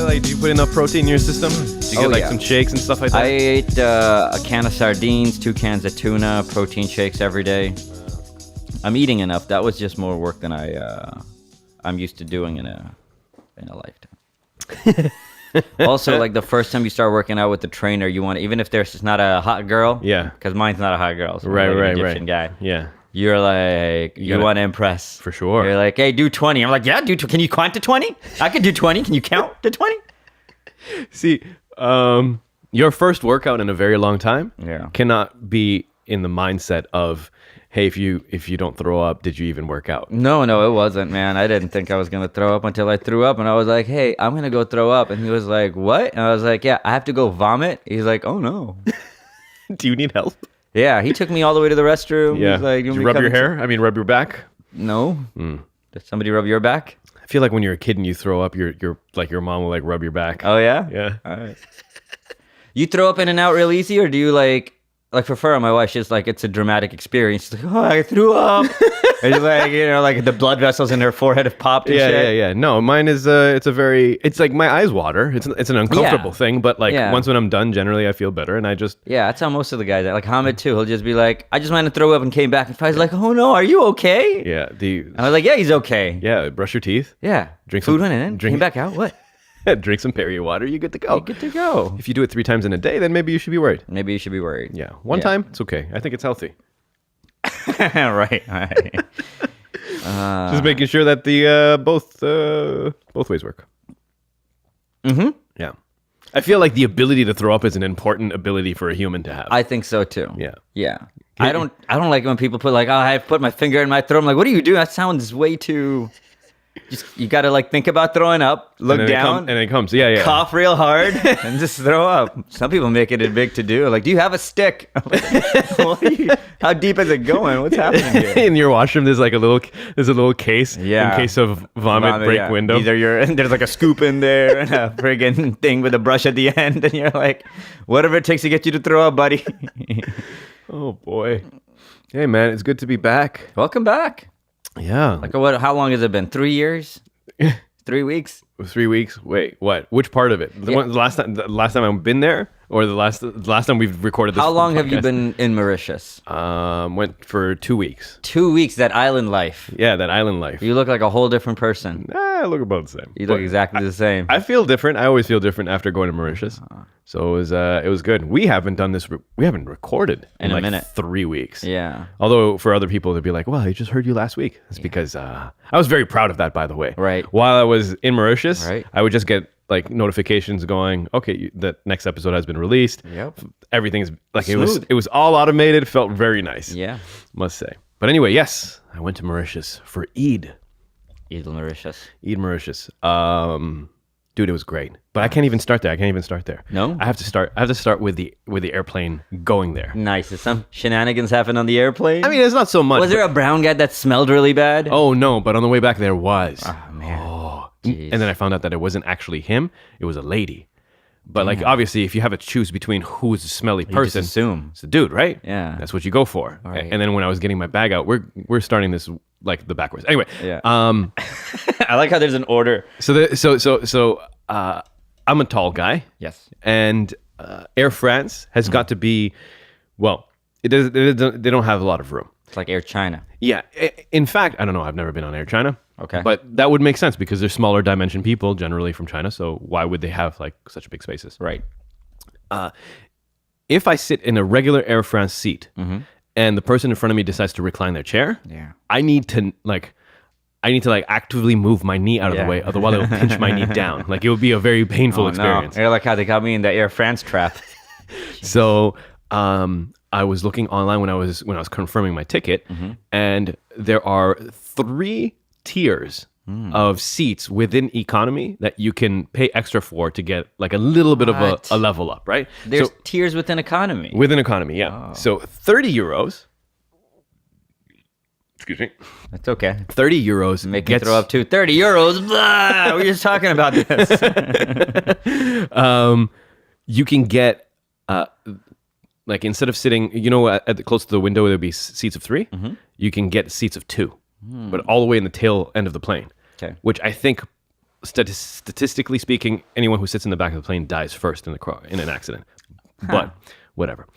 Like, do you put enough protein in your system? Do you get some shakes and stuff like that? I ate a can of sardines, 2 cans of tuna, protein shakes every day. I'm eating enough. That was just more work than I'm used to doing in a lifetime. Also, like the first time you start working out with the trainer, you want, even if there's just not a hot girl. Yeah. Because mine's not a hot girl. So Right, I'm like right, an Egyptian guy. Yeah. You're like, you want to impress. For sure. You're like, hey, do 20. I'm like, yeah, can you count to 20? I can do 20. Can you count to 20? See, your first workout in a very long time cannot be in the mindset of, hey, if you don't throw up, did you even work out? No, it wasn't, man. I didn't think I was going to throw up until I threw up. And I was like, hey, I'm going to go throw up. And he was like, what? And I was like, yeah, I have to go vomit. He's like, oh, no. Do you need help? Yeah, he took me all the way to the restroom. Yeah. He's like, did you rub your hair? I mean, rub your back? No. Did somebody rub your back? I feel like when you're a kid and you throw up, your mom will like rub your back. Oh, yeah? Yeah. All right. You throw up in and out real easy, or do you like for Farah, my wife, she's like, it's a dramatic experience. She's like, oh, I threw up. And she's like, like the blood vessels in her forehead have popped and shit. Yeah. No, mine is, it's like my eyes water. It's an uncomfortable thing, but like once when I'm done, generally I feel better and I just... Yeah, that's how most of the guys are. Like Hamid too, he'll just be like, I just went to throw up and came back. And Fai's like, oh no, are you okay? Yeah. I was like, yeah, he's okay. Yeah, brush your teeth. Yeah. Drink food went in, came back out, what? Drink some Perrier water, you're good to go. You're good to go. If you do it 3 times in a day, then maybe you should be worried. Yeah. One time, it's okay. I think it's healthy. Right. Just making sure that the both ways work. Mm-hmm. Yeah. I feel like the ability to throw up is an important ability for a human to have. I think so too. Yeah. Yeah. I don't like when people put like, oh, I put my finger in my throat. I'm like, what are you doing? That sounds way too... you got to like think about throwing up, look down, and it comes. Yeah. Cough real hard, and just throw up. Some people make it a big to do. Like, do you have a stick? Like, how deep is it going? What's happening here? In your washroom, there's a little case in case of vomit break window. There's like a scoop in there and a friggin' thing with a brush at the end, and you're like, whatever it takes to get you to throw up, buddy. Oh boy. Hey man, it's good to be back. Welcome back. Yeah. Like what? How long has it been? 3 years? 3 weeks? 3 weeks. Wait, what? Which part of it? The last time I've been there, or the last time we've recorded this? How long have you been in Mauritius? Went for 2 weeks. 2 weeks. That island life. Yeah, that island life. You look like a whole different person. I look about the same. You look exactly the same. I feel different. I always feel different after going to Mauritius. So it was good. We haven't recorded in like minute. 3 weeks. Yeah. Although for other people, they'd be like, well, I just heard you last week. That's because I was very proud of that, by the way. Right. While I was in Mauritius, right. I would just get like notifications going, okay, the next episode has been released. Yep. Everything's like Smooth. it was all automated. It felt very nice. Yeah. Must say. But anyway, yes, I went to Mauritius for Eid. Eid Mauritius. Dude, it was great. But I can't even start there. No? I have to start with the airplane going there. Nice. Did some shenanigans happen on the airplane? I mean, it's not so much. Was there a brown guy that smelled really bad? Oh no, but on the way back there was. Oh man. And then I found out that it wasn't actually him, it was a lady. But like obviously if you have to choose between who's a smelly person, you just assume it's a dude, right? Yeah. That's what you go for. Right. And then when I was getting my bag out, we're starting this like the backwards. Anyway, yeah. I like how there's an order. So I'm a tall guy. Yes. And Air France has got to be, well, they don't have a lot of room. It's like Air China. Yeah. In fact, I don't know. I've never been on Air China. Okay. But that would make sense because they're smaller dimension people generally from China. So why would they have like such big spaces? Right. If I sit in a regular Air France seat and the person in front of me decides to recline their chair, I need to actively move my knee out of the way. Otherwise, it'll pinch my knee down. Like it would be a very painful experience. No. You're like how they got me in the Air France trap. So I was looking online when I was confirming my ticket, and there are 3 tiers of seats within economy that you can pay extra for to get like a little bit of a level up, right? There's tiers within economy. Within economy, yeah. Oh. So 30 euros. Excuse me. That's okay. 30 euros. Make me throw up too. 30 euros. Blah, we're just talking about this. You can get, like instead of sitting, close to the window, there'd be seats of 3. You can get seats of 2, but all the way in the tail end of the plane. Okay. Which I think statistically speaking, anyone who sits in the back of the plane dies first in an accident. But whatever.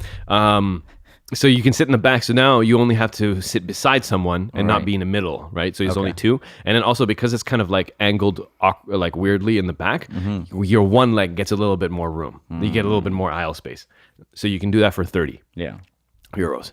So you can sit in the back. So now you only have to sit beside someone and not be in the middle, right? So there's only two. And then also because it's kind of like angled like weirdly in the back, your one leg gets a little bit more room. You get a little bit more aisle space. So you can do that for 30 euros.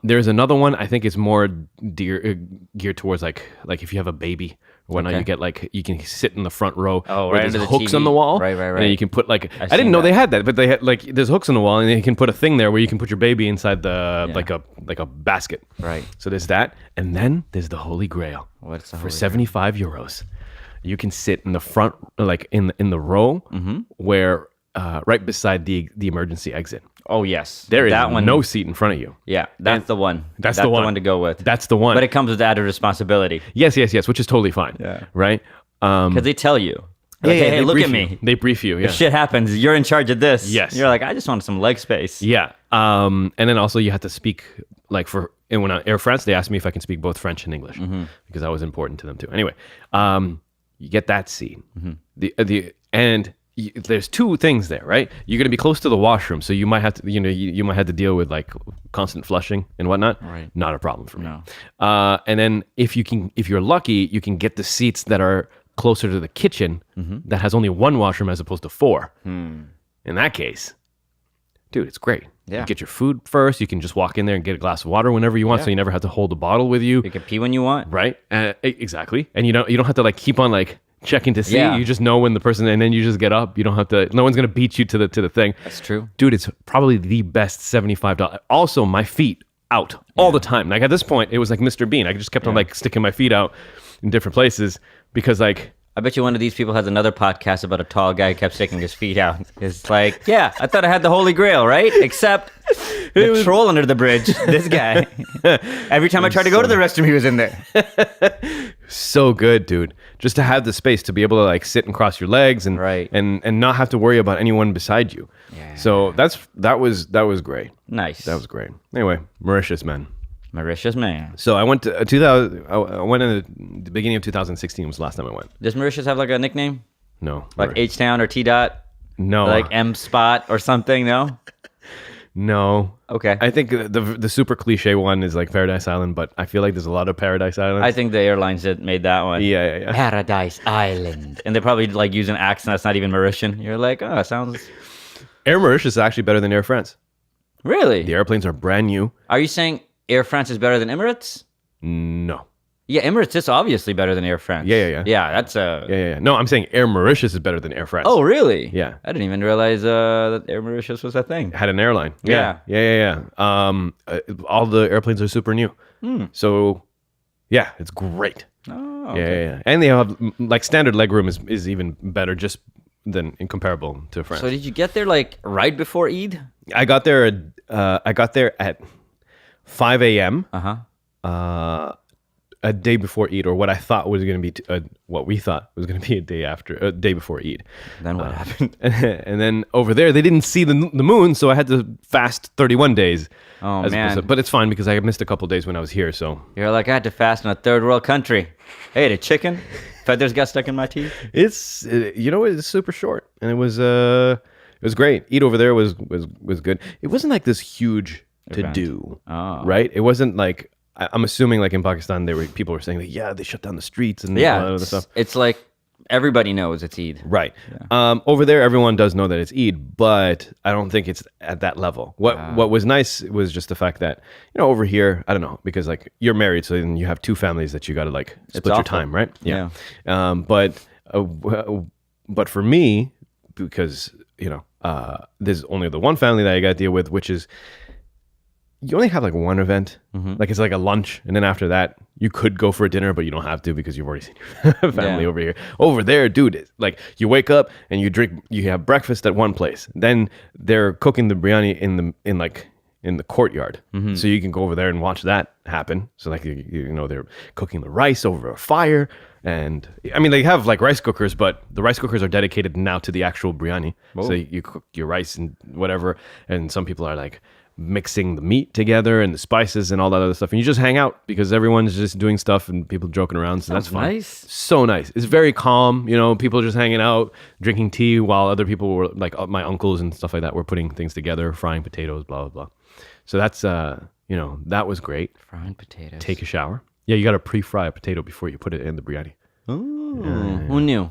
There's another one. I think it's more geared towards like if you have a baby or whatnot, you get like, you can sit in the front row. Oh, where right there's under the hooks TV. on the wall. Right. And you can put like, I didn't seen know that. they had that, but they had like, there's hooks on the wall and you can put a thing there where you can put your baby inside the, like a basket. Right. So there's that. And then there's the Holy Grail. What's the For Holy 75 euros. You can sit in the front, like in the row where, right beside the emergency exit. Oh, yes. There is that one. no seat in front of you. Yeah, that's the one. That's the one to go with. That's the one. But it comes with added responsibility. Yes, which is totally fine. Yeah. Right? Because they tell you. Like, they hey, look brief at you. me. They brief you, yeah. If shit happens, you're in charge of this. Yes. You're like, I just wanted some leg space. Yeah. And then also you have to speak, like and when Air France, they asked me if I can speak both French and English because that was important to them too. Anyway, you get that seat. There's two things there, right? You're going to be close to the washroom, so you might have to, you might have to deal with like constant flushing and whatnot. Right. Not a problem for me. No. And then if you're lucky, you can get the seats that are closer to the kitchen that has only one washroom as opposed to four. In that case, dude, it's great. Yeah. You get your food first. You can just walk in there and get a glass of water whenever you want, so you never have to hold a bottle with you. You can pee when you want. Right? Exactly. And you don't have to like keep on like checking to see. Yeah. You just know when the person, and then you just get up. You don't have to. No one's gonna beat you to the thing. That's true. Dude, it's probably the best $75. Also, my feet out all the time. Like at this point, it was like Mr. Bean. I just kept on like sticking my feet out in different places because like. I bet you one of these people has another podcast about a tall guy who kept sticking his feet out. It's like, yeah, I thought I had the Holy Grail, right? Except the troll under the bridge, this guy. Every time I tried to go to the restroom, he was in there. So good, dude. Just to have the space to be able to like sit and cross your legs and and not have to worry about anyone beside you. Yeah. So that was great. Nice. That was great. Anyway, Mauritius, man. Mauritius, man. So I went to 2000. I went in the beginning of 2016 was the last time I went. Does Mauritius have like a nickname? No. Like H-Town or T-Dot? No. Like M-Spot or something, no? No. Okay. I think the super cliche one is like Paradise Island, but I feel like there's a lot of Paradise Islands. I think the airlines that made that one. Yeah. Paradise Island. And they probably like use an accent that's not even Mauritian. You're like, oh, it sounds... Air Mauritius is actually better than Air France. Really? The airplanes are brand new. Are you saying Air France is better than Emirates? No. Yeah, Emirates is obviously better than Air France. Yeah. Yeah, that's a... Yeah. No, I'm saying Air Mauritius is better than Air France. Oh, really? Yeah. I didn't even realize that Air Mauritius was a thing. Had an airline. Yeah. All the airplanes are super new. So, yeah, it's great. Oh, okay. Yeah. And they have like standard legroom is even better, just than incomparable to France. So did you get there like right before Eid? I got there at 5 a.m. A day before Eid, or what I thought was going to be what we thought was going to be a day before Eid. Then what happened? And then over there, they didn't see the moon, so I had to fast 31 days. Oh, man. But it's fine because I missed a couple days when I was here. So You're like, I had to fast in a third world country. I ate a chicken. Feathers got stuck in my teeth. it's it's super short, and it was great. Eid over there was good. It wasn't like this huge to do, right? It wasn't like. I'm assuming like in Pakistan, people were saying like, yeah, they shut down the streets and all that other stuff. It's like everybody knows it's Eid. Right. Yeah. Over there, everyone does know that it's Eid, but I don't think it's at that level. What was nice was just the fact that, over here, I don't know, because like you're married, so then you have two families that you got to like split your time, right? Yeah. But for me, because, there's only the one family that I got to deal with, which is, you only have like one event, like it's like a lunch, and then after that you could go for a dinner, but you don't have to because you've already seen your family over here. Over there, dude, it's like you wake up and you have breakfast at one place, then they're cooking the biryani in the courtyard, so you can go over there and watch that happen. So like they're cooking the rice over a fire, and I mean they have like rice cookers, but the rice cookers are dedicated now to the actual biryani. So you cook your rice and whatever, and some people are like, mixing the meat together and the spices and all that other stuff. And you just hang out because everyone's just doing stuff and people joking around. So that's fun. Nice. So nice. It's very calm. People just hanging out, drinking tea while other people were like my uncles and stuff like that were putting things together, frying potatoes, blah, blah, blah. So that's, that was great. Frying potatoes. Take a shower. Yeah, you got to pre-fry a potato before you put it in the biryani. Ooh. Who knew?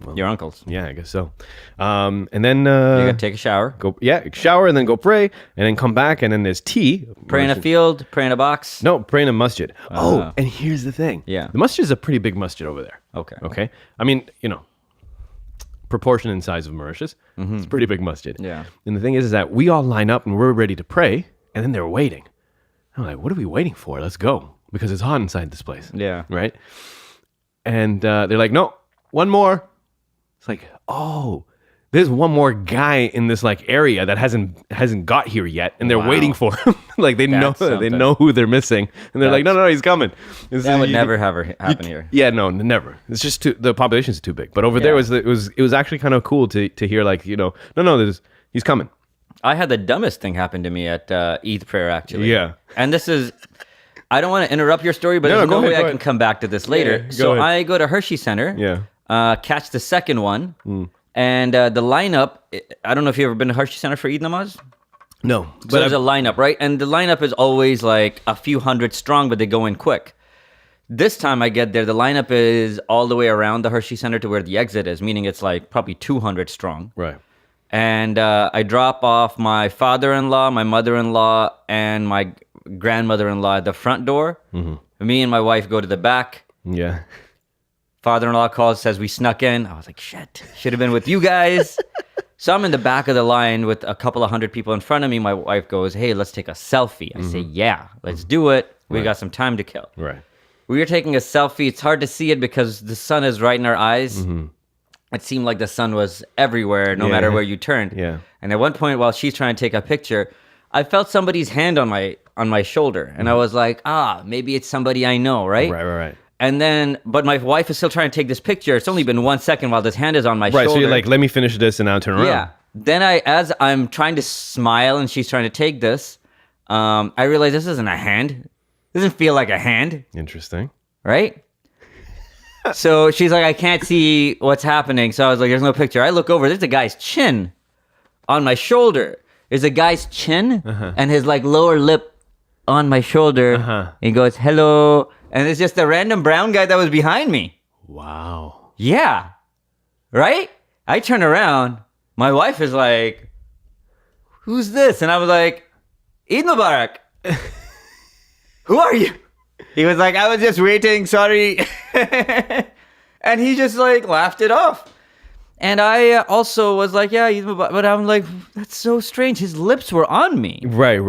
Well, your uncles. Yeah, I guess so. And then... you got to take a shower. Shower and then go pray and then come back and then there's tea. Pray in a field, pray in a box. No, pray in a masjid. And here's the thing. Yeah. The masjid is a pretty big masjid over there. Okay. I mean, proportion and size of Mauritius. Mm-hmm. It's a pretty big masjid. Yeah. And the thing is that we all line up and we're ready to pray and then they're waiting. I'm like, what are we waiting for? Let's go. Because it's hot inside this place. Yeah. Right? And they're like, no, one more. It's like, oh, there's one more guy in this like area that hasn't got here yet, and they're waiting for him. Like they know who they're missing, and they're like, no, he's coming. That would never happen here. Yeah, no, never. It's just the population's too big. But over there it was actually kind of cool to hear like he's coming. I had the dumbest thing happen to me at Eid prayer actually. Yeah, and this is. I don't want to interrupt your story, but there's no way I can come back to this later. Yeah, so I go to Hershey Center. Yeah. Catch the second one, and the lineup. I don't know if you've ever been to Hershey Center for Eid namaz. No, but there's a lineup, right? And the lineup is always like a few hundred strong, but they go in quick. This time I get there, the lineup is all the way around the Hershey Center to where the exit is, meaning it's like probably 200 strong. Right. And I drop off my father-in-law, my mother-in-law, and my grandmother-in-law at the front door. Mm-hmm. Me and my wife go to the back. Yeah. Father-in-law calls, says we snuck in. I was like, shit, should have been with you guys. So I'm in the back of the line with a couple of hundred people in front of me. My wife goes, hey, let's take a selfie. I say, yeah, let's do it. We got some time to kill. Right. We were taking a selfie. It's hard to see it because the sun is right in our eyes. Mm-hmm. It seemed like the sun was everywhere, no matter where you turned. Yeah. And at one point, while she's trying to take a picture, I felt somebody's hand on my shoulder. And I was like, maybe it's somebody I know, right? Right. And then, but my wife is still trying to take this picture. It's only been 1 second while this hand is on my shoulder. Right, so you're like, let me finish this and now turn around. Yeah. Then as I'm trying to smile and she's trying to take this, I realize this isn't a hand. It doesn't feel like a hand. Interesting. Right? So she's like, I can't see what's happening. So I was like, there's no picture. I look over, there's a guy's chin on my shoulder. There's a guy's chin and his like lower lip on my shoulder. He goes, hello. And it's just a random brown guy that was behind me. Wow. Yeah. Right? I turn around. My wife is like, who's this? And I was like, Eid Mubarak. Who are you? He was like, I was just waiting. Sorry. And he just like laughed it off. And I also was like, yeah, Eid Mubarak. But I'm like, that's so strange. His lips were on me. Right.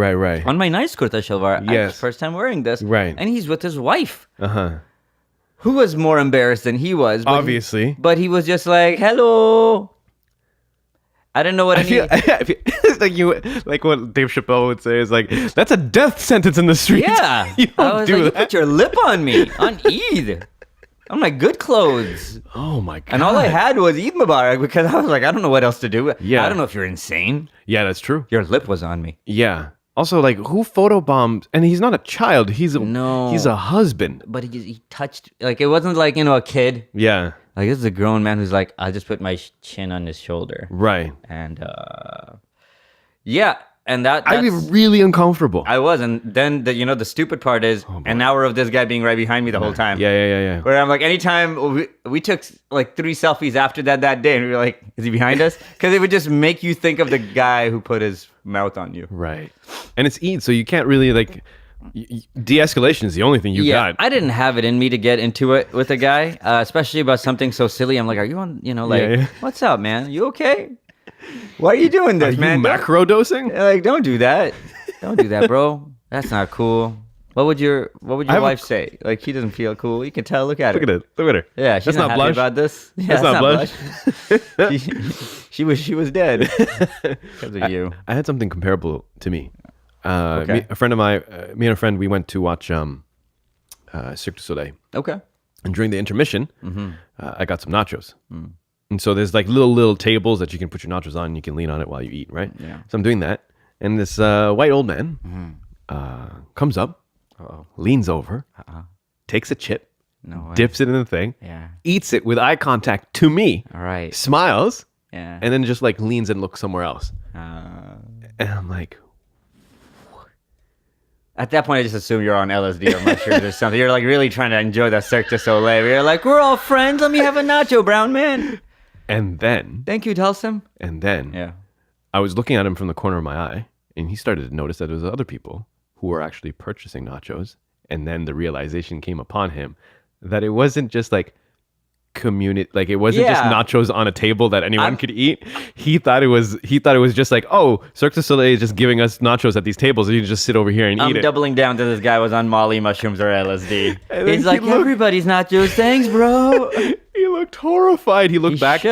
On my nice kurta shalwar. Yes. First time wearing this. Right. And he's with his wife. Who was more embarrassed than he was. Obviously. But he was just like, hello. I didn't know what I feel like what Dave Chappelle would say is like, that's a death sentence in the street. Yeah. You don't I was do like, that. you put your lip on me on Eid. On my good clothes. Oh my God. And all I had was Eid Mubarak because I was like, I don't know what else to do. Yeah. I don't know if you're insane. Yeah, that's true. Your lip was on me. Yeah. Also, like, who photobombed? And he's not a child. He's a husband. But he touched, like, it wasn't like, a kid. Yeah. Like, this is a grown man who's like, I just put my chin on his shoulder. Right. And, yeah. And that's... I'd be really uncomfortable. I was. And then, the stupid part is an hour of this guy being right behind me the whole time. Yeah. Where I'm like, anytime we took like 3 selfies after that day, and we were like, is he behind us? Because it would just make you think of the guy who put his mouth on you. Right. And it's Eid, so you can't really like... De-escalation is the only thing you got. I didn't have it in me to get into it with a guy, especially about something so silly. I'm like, are you on, what's up, man? You okay? Why are you doing this, man? You macro dosing? Like, don't do that. Don't do that, bro. That's not cool. What would your wife say? Like, she doesn't feel cool. You can tell. Look at her. Look at her. Yeah, she's not happy blush. About this. Yeah, that's not blush. She was dead because of you. I had something comparable to me. Okay. Me and a friend, we went to watch Cirque du Soleil. Okay. And during the intermission, I got some nachos. And so there's like little tables that you can put your nachos on and you can lean on it while you eat, right? Yeah. So I'm doing that. And this white old man comes up, leans over, takes a chip, dips it in the thing, eats it with eye contact to me, smiles, and then just like leans and looks somewhere else. And I'm like, at that point, I just assume you're on LSD or mushrooms or something. You're like really trying to enjoy the Cirque du Soleil. You're like, we're all friends. Let me have a nacho, brown man. And then... Thank you, Dulcim. And then I was looking at him from the corner of my eye, and he started to notice that there was other people who were actually purchasing nachos. And then the realization came upon him that it wasn't just like it wasn't just nachos on a table that anyone could eat. He thought it was just like, oh, Cirque du Soleil is just giving us nachos at these tables, and you can just sit over here and eat it. I'm doubling down that this guy was on Molly, mushrooms, or LSD. He's like, everybody's nachos, thanks, bro. He looked horrified. He looked back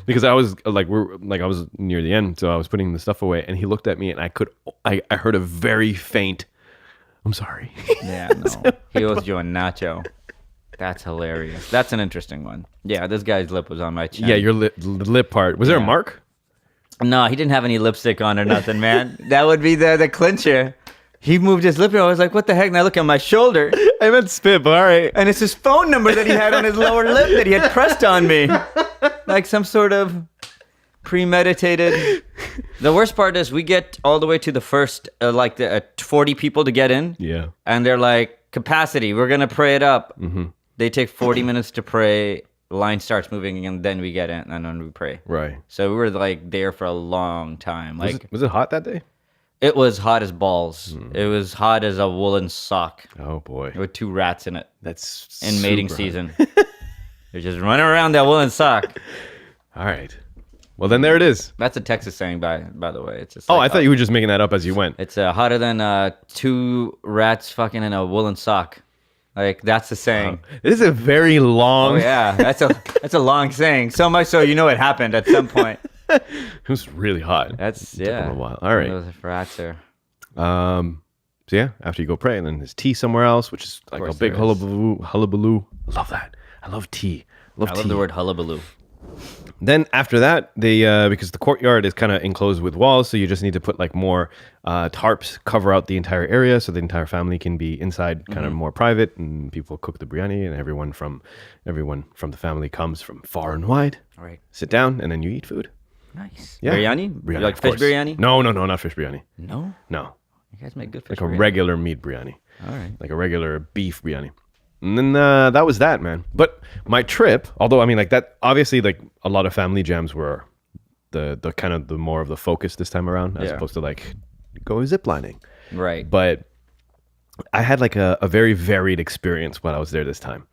because I was I was near the end, so I was putting the stuff away, and he looked at me, and I heard a very faint, I'm sorry. Yeah, no. He owes you a nacho. That's hilarious. That's an interesting one. Yeah, this guy's lip was on my chin. Yeah, your lip part. Was there a mark? No, he didn't have any lipstick on or nothing, man. That would be the clincher. He moved his lip, and I was like, what the heck? And I look at my shoulder. I meant spit, but all right. And it's his phone number that he had on his lower lip that he had pressed on me. Like some sort of premeditated. The worst part is we get all the way to the first, 40 people to get in. Yeah. And they're like, capacity, we're going to pray it up. Mm-hmm. They take 40 minutes to pray. The line starts moving, and then we get in, and then we pray. Right. So we were like there for a long time. Was it hot that day? It was hot as balls. It was hot as a woolen sock. Oh boy. With 2 rats in it. That's in mating season. They're just running around that woolen sock. All right. Well, then there it is. That's a Texas saying, by the way. It's just I thought you were just making that up as you went. It's hotter than 2 rats fucking in a woolen sock. Like, that's the saying. This is a very long... Oh, yeah. That's a long saying. So much so, it happened at some point. It was really hot. It took a while. All right. Those rats there. So, yeah, after you go pray, and then there's tea somewhere else, which is like a big hullabaloo. I love that. I love tea. I love the word hullabaloo. Then after that, they because the courtyard is kind of enclosed with walls, so you just need to put like more tarps, cover out the entire area, so the entire family can be inside, kind of more private, and people cook the biryani, and everyone from the family comes from far and wide. All right. Sit down, and then you eat food. Nice. Yeah. Biryani? Biryani, like fish biryani? No, not fish biryani. No? No. You guys make good fish biryani. Like a regular meat biryani. All right. Like a regular beef biryani. And then that was that, man. But my trip, although I mean, like that, obviously, like a lot of family jams were the kind of the more of the focus this time around, as opposed to like go ziplining. Right. But I had like a very varied experience when I was there this time.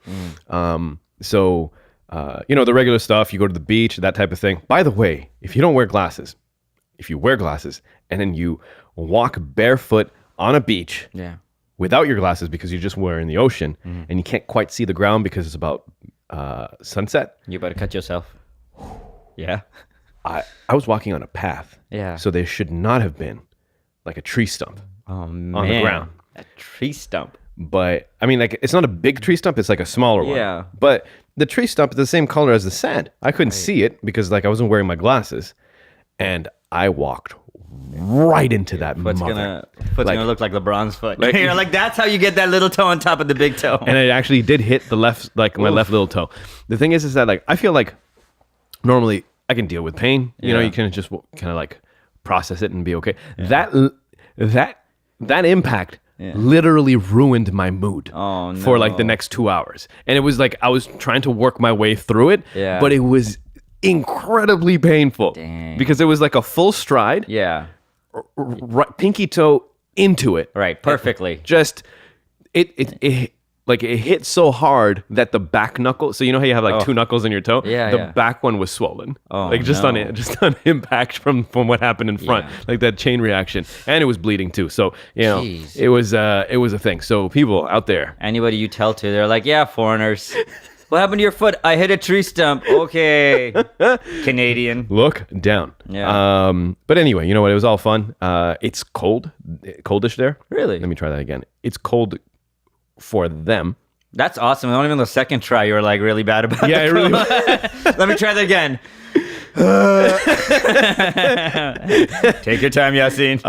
So the regular stuff, you go to the beach, that type of thing. By the way, if you wear glasses, and then you walk barefoot on a beach. Yeah. Without your glasses because you're just wearing the ocean and you can't quite see the ground because it's about sunset. You better cut yourself. Yeah. I was walking on a path. Yeah. So there should not have been like a tree stump on the ground. A tree stump. But I mean, like, it's not a big tree stump. It's like a smaller one. Yeah. But the tree stump is the same color as the sand. I couldn't see it because like I wasn't wearing my glasses. And I walked right into that foot's mother. Gonna look like LeBron's foot. Like, you're like, that's how you get that little toe on top of the big toe. And it actually did hit the left, like my left little toe. The thing is that like I feel like normally I can deal with pain. You know, you can just kind of like process it and be okay. Yeah. That impact literally ruined my mood for like the next 2 hours. And it was like I was trying to work my way through it, but it was incredibly painful. Dang. Because it was like a full stride. Yeah. Pinky toe into it. Right. Perfectly. Just it hit so hard that the back knuckle. So you know how you have like 2 knuckles in your toe. Yeah. The back one was swollen. Oh, like just on impact from what happened in front. Like that chain reaction, and it was bleeding too. So Jeez. it was a thing. So people out there, anybody you tell to, they're like, yeah, foreigners. What happened to your foot? I hit a tree stump. Okay. Canadian. Look down. Yeah. But anyway, you know what? It was all fun. It's coldish there. Really? Let me try that again. It's cold for them. That's awesome. Not even the second try, you were like really bad about it. Yeah, it really was. Let me try that again. Take your time, Yasin.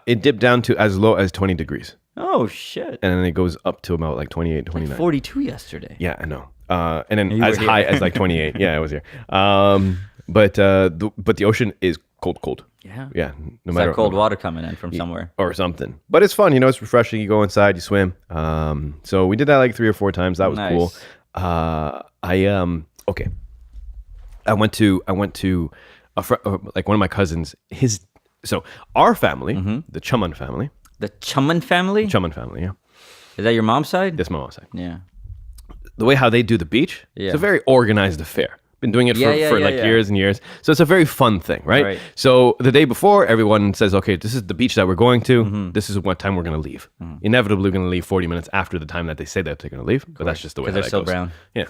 It dipped down to as low as 20 degrees. Oh, shit. And then it goes up to about like 28, 29. Like 42 yesterday. Yeah, I know. And then You as were high here. as like 28. Yeah, I was here. But the ocean is cold. Yeah. Yeah, no It's matter like cold water coming in from somewhere. or something. But it's fun, it's refreshing. You go inside, you swim. So we did that like 3 or 4 times. That was Nice. cool. Okay. I went to like one of my cousins. So our family, the Chuman family. The Chuman family? Chuman family, yeah. Is that your mom's side? That's my mom's side. Yeah. The way how they do the beach, Yeah. it's a very organized affair. Been doing it for years and years. So it's a very fun thing, right? Right. So the day before, everyone says, okay, this is the beach that we're going to. This is what time we're going to leave. Inevitably, we're going to leave 40 minutes after the time that they say that they're going to leave. But that's just the way that Because they're so goes. brown. Yeah.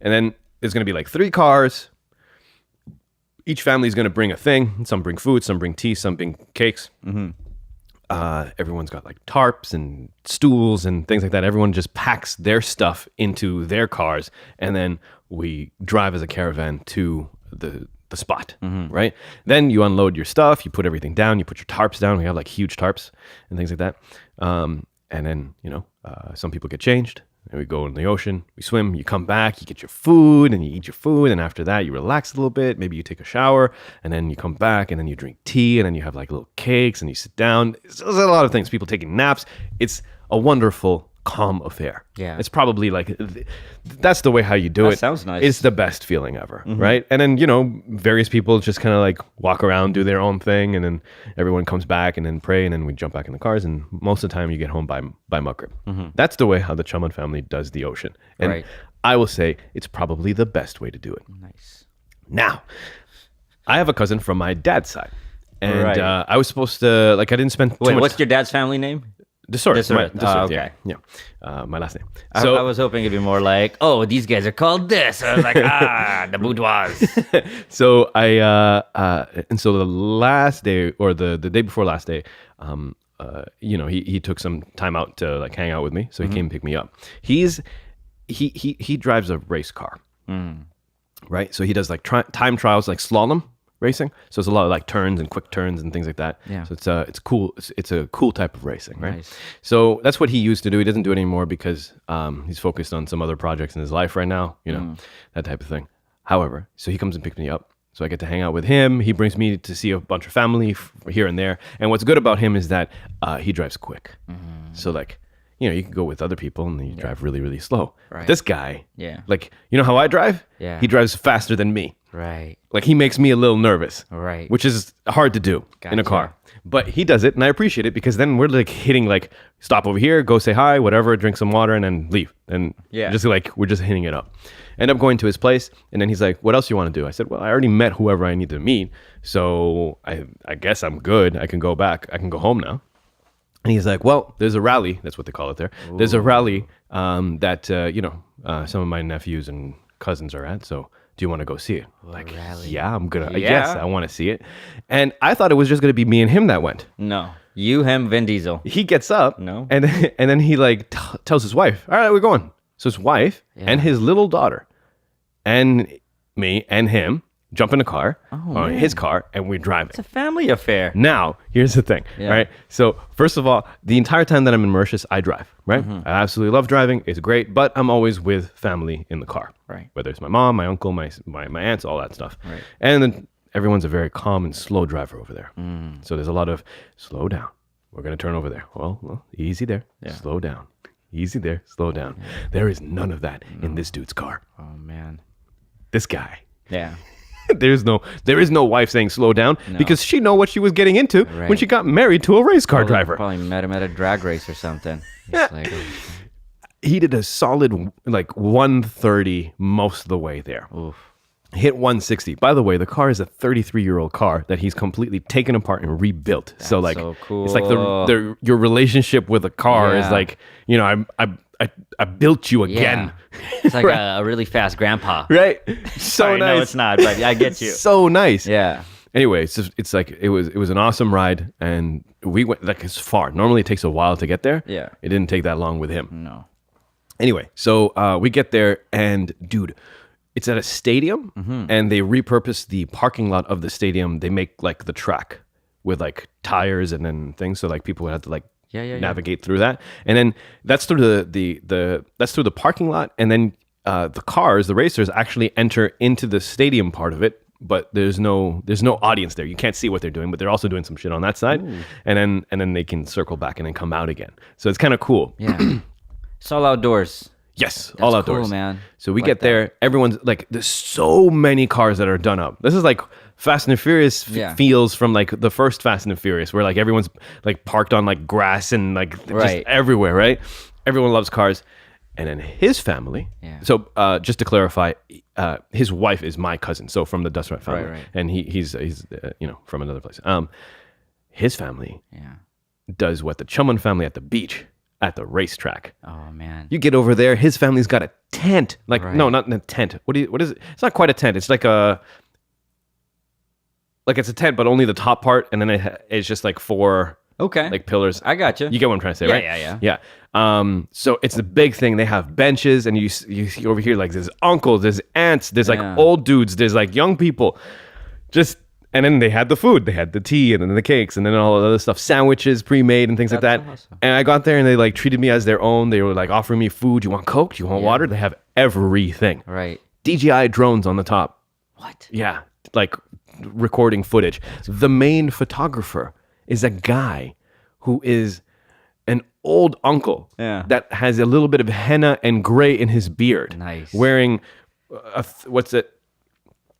And then there's going to be like 3 cars. Each family is going to bring a thing. Some bring food, some bring tea, some bring cakes. Everyone's got like tarps and stools and things like that. Everyone just packs their stuff into their cars, and then we drive as a caravan to the spot, right? Then you unload your stuff, you put everything down, you put your tarps down. We have like huge tarps and things like that. And then, some people get changed. And we go in the ocean, we swim, you come back, you get your food, and you eat your food, and after that, you relax a little bit, maybe you take a shower, and then you come back, and then you drink tea, and then you have like little cakes, and you sit down. There's a lot of things, people taking naps. It's a wonderful, calm affair. Yeah. It's probably like, that's the way how you do That it. sounds nice. It's the best feeling ever, right? And then, various people just kind of like walk around, do their own thing, and then everyone comes back and then pray, and then we jump back in the cars, and most of the time you get home by Maghrib. That's the way how the Chaman family does the ocean. And Right. I will say it's probably the best way to do it. Nice. Now, I have a cousin from my dad's side. And Right. I was supposed to, I didn't spend too Wait, much what's your dad's family name? Desort. Desort. Desort, Okay. Yeah. My last name. I was hoping it'd be more like, oh, these guys are called this. I was like, the boudoirs. So and so the last day or the day before last day, he took some time out to like hang out with me. So he came and picked me up. He drives a race car, right? So he does like time trials, like slalom racing. So it's a lot of like turns and quick turns and things like that. Yeah. So it's cool. It's a cool type of racing, right? Nice. So that's what he used to do. He doesn't do it anymore because he's focused on some other projects in his life right now. That type of thing. However, so he comes and picks me up. So I get to hang out with him. He brings me to see a bunch of family here and there. And what's good about him is that he drives quick. So like, you can go with other people and you drive really, really slow. Right. This guy, Yeah. like, how I drive? Yeah. He drives faster than me. Right. Like he makes me a little nervous. Right. Which is hard to do in a Gotcha. car. But he does it and I appreciate it because then we're like hitting like stop over here, go say hi, whatever, drink some water and then leave. And just like we're just hitting it up. End up going to his place and then he's like, what else you want to do? I said, well, I already met whoever I need to meet. So I guess I'm good. I can go back. I can go home now. And he's like, well, there's a rally. That's what they call it there. Ooh. There's a rally that, some of my nephews and cousins are at. So do you want to go see it? Like, rally? yeah, I'm going to. Yeah. Yes, I want to see it. And I thought it was just going to be me and him that went. No. You, him, Vin Diesel. He gets up. No. And then he like tells his wife, all right, we're going. So his wife and his little daughter and me and him jump in a car, or his car, and we're driving. It's a family affair. Now, here's the thing, right? So, first of all, the entire time that I'm in Mauritius, I drive, right? I absolutely love driving. It's great, but I'm always with family in the car, Right. Whether it's my mom, my uncle, my aunts, all that stuff. Right. And then everyone's a very calm and slow driver over there. So there's a lot of slow down. We're going to turn over there. Well, easy there. Yeah. Slow down. Easy there. Slow down. There is none of that in this dude's car. Oh, man. This guy. Yeah. There is no wife saying slow down because she know what she was getting into when she got married to a race car driver. Probably met him at a drag race or something. It's like, He did a solid like 130 most of the way there. oof. Hit 160. By the way, the car is a 33-year-old car that he's completely taken apart and rebuilt. So like, so cool. it's like your relationship with a car is Yeah. like, I built you again. Yeah. It's like a really fast grandpa. Right? So Sorry, nice. no, it's not, but I get you. So nice. Yeah. Anyway, it's like it was an awesome ride, and we went like it's far. Normally, it takes a while to get there. Yeah. It didn't take that long with him. No. Anyway, so we get there, and dude, it's at a stadium, and they repurpose the parking lot of the stadium. They make like the track with like tires and then things, so like people would have to like navigate through that. And then that's through that's through the parking lot, and then the racers actually enter into the stadium part of it. But there's no audience there. You can't see what they're doing, but they're also doing some shit on that side. Ooh. And then they can circle back and then come out again. So it's kind of cool. Yeah. It's all outdoors. Yes, That's all outdoors. Cool, man. So we get there. Everyone's like, there's so many cars that are done up. This is like Fast and Furious feels from like the first Fast and Furious, where like everyone's like parked on like grass and like just everywhere, right? Everyone loves cars. And then his family. Yeah. So just to clarify, his wife is my cousin. So from the Dusrat family, right. And he's from another place. His family does what the Chuman family at the beach at the racetrack. Oh man! You get over there. His family's got a tent. Like no, not in a tent. What is it? It's not quite a tent. It's like it's a tent, but only the top part, and then it's just like 4. Okay. Like pillars. I got you. You get what I'm trying to say, right? Yeah. So it's a big thing. They have benches, and you see over here, like there's uncles, there's aunts, there's like old dudes, there's like young people. And then they had the food. They had the tea, and then the cakes, and then all the other stuff, sandwiches pre-made and things like that. Awesome. And I got there, and they like treated me as their own. They were like offering me food. You want Coke? You want water? They have everything. Right. DJI drones on the top. What? Yeah, like recording footage. The main photographer is a guy who is an old uncle that has a little bit of henna and gray in his beard. Nice. Wearing, what's it?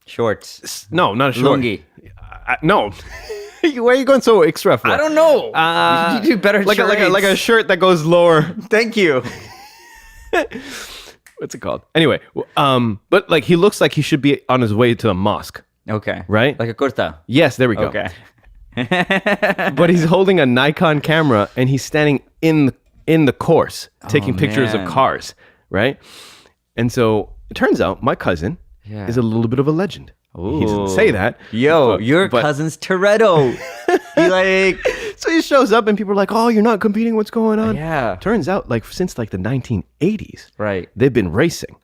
Shorts. No, not a short. Lungi. No. Why are you going so extra for? I don't know. You do better like a shirt that goes lower. Thank you. What's it called? Anyway, but like he looks like he should be on his way to the mosque. Okay. Right? Like a kurta. Yes, there we go. Okay. But he's holding a Nikon camera and he's standing in the course taking pictures of cars, right? And so it turns out my cousin is a little bit of a legend. Ooh. He doesn't say that. Yo, your cousin's Toretto. So he shows up and people are like, "Oh, you're not competing. What's going on?" Yeah. Turns out, like since like the 1980s, right? They've been racing.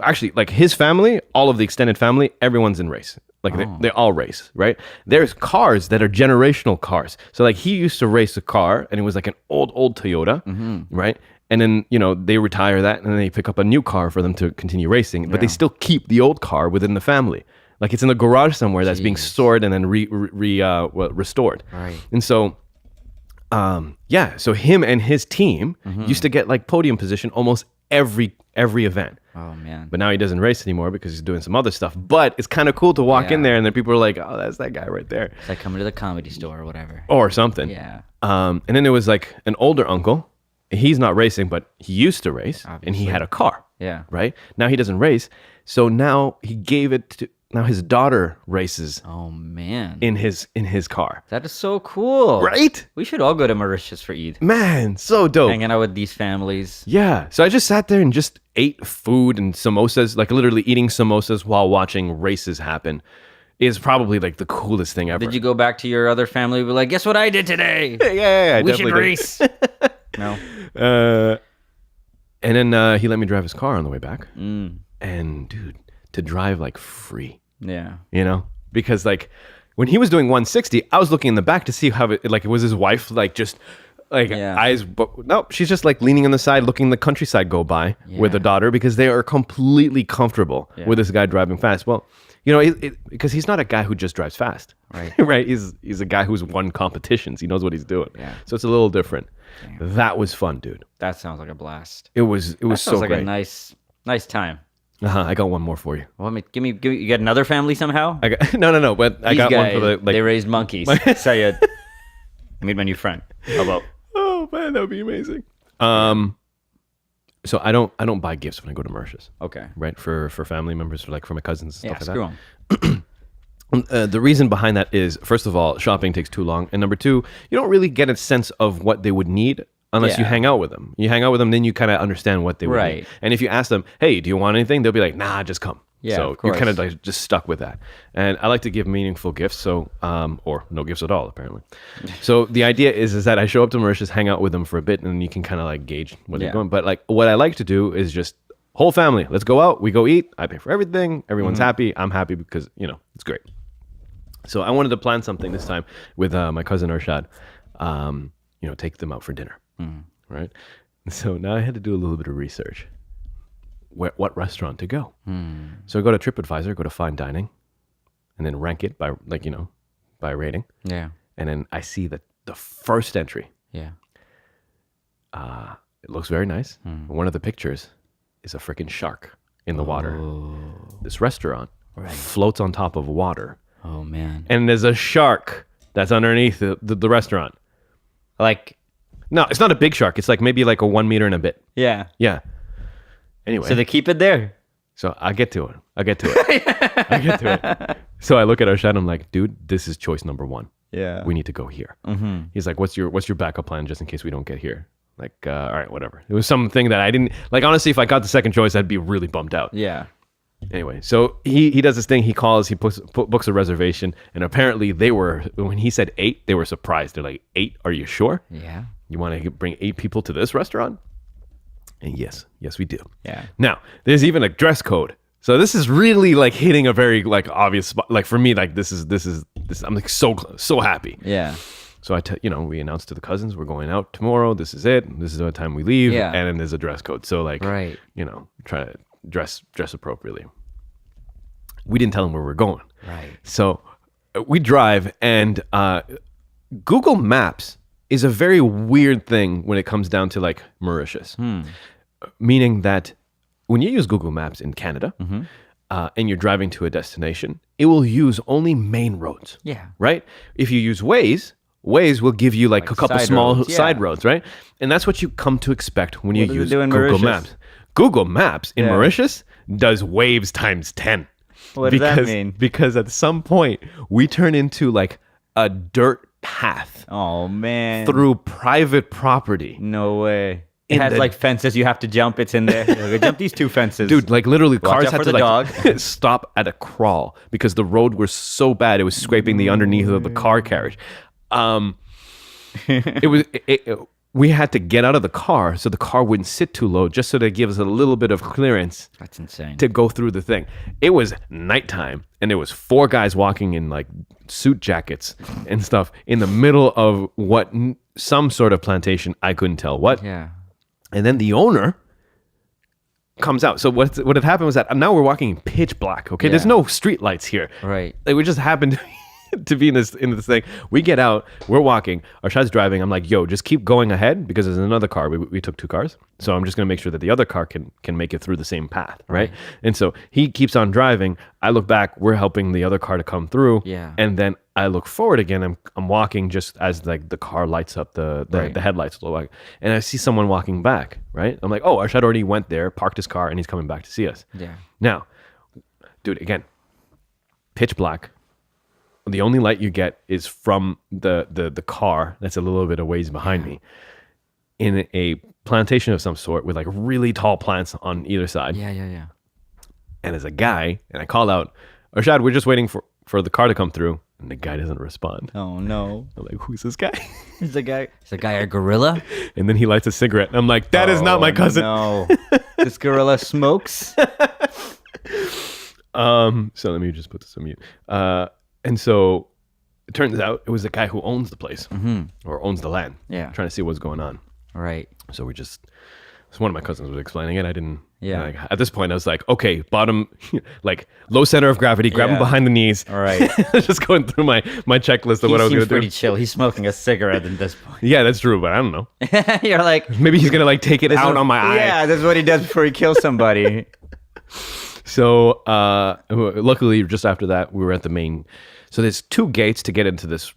Actually, like his family, all of the extended family, everyone's in race. Like they all race, right? There's cars that are generational cars. So like he used to race a car and it was like an old Toyota, right? And then, they retire that and then they pick up a new car for them to continue racing, but they still keep the old car within the family. Like it's in the garage somewhere that's being stored and then restored. Right. And so, so him and his team used to get like podium position almost every event. Oh man. But now he doesn't race anymore because he's doing some other stuff. But it's kind of cool to walk in there and then people are like, "Oh, that's that guy right there." It's like coming to the comedy store or whatever. Or something. Yeah. And then there was like an older uncle. He's not racing, but he used to race. Obviously. And he had a car. Yeah. Right? Now he doesn't race. So now he gave it to now his daughter races. Oh man. In his car. That is so cool. Right? We should all go to Mauritius for Eid. Man, so dope. Hanging out with these families. Yeah. So I just sat there and just ate food and samosas, like literally eating samosas while watching races happen is probably like the coolest thing ever. Did you go back to your other family and be like, "Guess what I did today?" Yeah, we should race. No. And then he let me drive his car on the way back. And dude, to drive like free. Yeah. Because like when he was doing 160, I was looking in the back to see how it was his wife like just like eyes, but no, she's just like leaning on the side, looking the countryside go by with the daughter because they are completely comfortable with this guy driving fast. Well, because he's not a guy who just drives fast, right? Right? He's a guy who's won competitions. He knows what he's doing. Yeah. So it's a little different. Damn. That was fun, dude. That sounds like a blast. It was so like great. A nice time. I got one more for you. Well, give me. You got another family somehow? I got no. But I got one for the they raised monkeys. Sayed, I meet my new friend. How about? Oh man, that would be amazing. So I don't buy gifts when I go to Mauritius. Okay. Right, for family members, or like for my cousins and stuff like that. Screw them. The reason behind that is, first of all, shopping takes too long, and number two, you don't really get a sense of what they would need unless you hang out with them. You hang out with them, then you kind of understand what they would need. And if you ask them, "Hey, do you want anything?" They'll be like, "Nah, just come." Yeah, so you're kind of like just stuck with that. And I like to give meaningful gifts, so or no gifts at all, apparently. So the idea is that I show up to Mauritius, hang out with them for a bit, and then you can kind of like gauge what they're going. But like what I like to do is just whole family, let's go out. We go eat. I pay for everything. Everyone's happy. I'm happy because, it's great. So I wanted to plan something this time with my cousin Arshad, take them out for dinner, right? So now I had to do a little bit of research. What restaurant to go? So I go to TripAdvisor, go to fine dining, and then rank it by by rating. Yeah. And then I see that the first entry. Yeah. It looks very nice. One of the pictures is a freaking shark in the water. This restaurant floats on top of water. Oh man. And there's a shark that's underneath the restaurant. Like, no, it's not a big shark. It's like maybe like a 1 meter and a bit. yeah. Yeah. Anyway. So they keep it there. So I get to it. I get to it. So I look at Arshad and I'm like, dude, this is choice number 1. Yeah. We need to go here. He's like, what's your backup plan just in case we don't get here? Like, all right, whatever. It was something that I didn't like. Honestly, if I got the second choice, I'd be really bummed out. Yeah. Anyway, so he does this thing. He calls, he books a reservation, and apparently when he said 8, they were surprised. They're like, 8? Are you sure? Yeah. You want to bring 8 people to this restaurant? And yes, we do. Yeah. Now, there's even a dress code. So this is really like hitting a very like obvious spot. Like for me, like this is I'm like so happy. Yeah. So we announced to the cousins we're going out tomorrow. This is it. This is the time we leave. Yeah. And then there's a dress code. So like, right. Try to dress appropriately. We didn't tell them where we're going. Right. So we drive, and Google Maps is a very weird thing when it comes down to like Mauritius. Meaning that when you use Google Maps in Canada and you're driving to a destination, it will use only main roads. Yeah. Right? If you use Waze will give you like a couple small roads, side roads, right? And that's what you come to expect when you use Google Mauritius? Maps. Google Maps in Mauritius does waves times 10. What does that mean? Because at some point we turn into like a dirt path. Oh man. Through private property. No way. It has like fences you have to jump. It's in there. You're like, jump these 2 fences. Dude, like literally Watch cars out had for to the like dog. stop at a crawl because the road was so bad it was scraping the underneath of the car carriage. We had to get out of the car so the car wouldn't sit too low, just so to give us a little bit of clearance. That's insane. To go through the thing. It was nighttime, and there was 4 guys walking in like suit jackets and stuff in the middle of some sort of plantation. I couldn't tell what. Yeah. And then the owner comes out. So what had happened was that now we're walking in pitch black. Okay, there's no street lights here. Right. Like we just happened to be in this thing. We get out, we're walking. Arshad's driving. I'm like, yo, just keep going ahead because there's another car. We took 2 cars, so I'm just gonna make sure that the other car can make it through the same path, right? And so he keeps on driving. I look back. We're helping the other car to come through. Yeah. And And then I look forward again. I'm walking just as like the car lights up the headlights, and I see someone walking back. Right. I'm like, oh, Arshad already went there, parked his car, and he's coming back to see us. Yeah. Now, dude, again, pitch black. The only light you get is from the car that's a little bit of ways behind me in a plantation of some sort with like really tall plants on either side. Yeah. And there's a guy, and I call out, Arshad, we're just waiting for the car to come through. And the guy doesn't respond. Oh no. I'm like, who's this guy? Is the guy a gorilla? And then he lights a cigarette. And I'm like, that is not my cousin. No. This gorilla smokes? So let me just put this on mute. And so it turns out it was the guy who owns the place or owns the land. Yeah. Trying to see what's going on. Right. So one of my cousins was explaining it. I didn't. Yeah. Like, at this point, I was like, okay, bottom, like low center of gravity, grab him behind the knees. All right. Just going through my checklist of what I was going to do. He's pretty chill. He's smoking a cigarette at this point. Yeah, that's true, but I don't know. You're like, maybe he's going to like take it out on my eye. Yeah, that's what he does before he kills somebody. So luckily, just after that, we were at the main. So there's 2 gates to get into this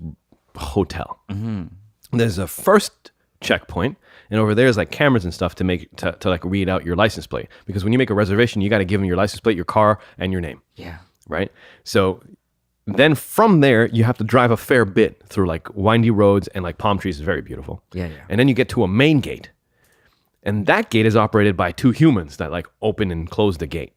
hotel. There's a first checkpoint, and over there is like cameras and stuff to like read out your license plate, because when you make a reservation, you got to give them your license plate, your car, and your name. Yeah. Right. So then from there, you have to drive a fair bit through like windy roads and like palm trees. It's very beautiful. Yeah. And then you get to a main gate, and that gate is operated by 2 humans that like open and close the gate.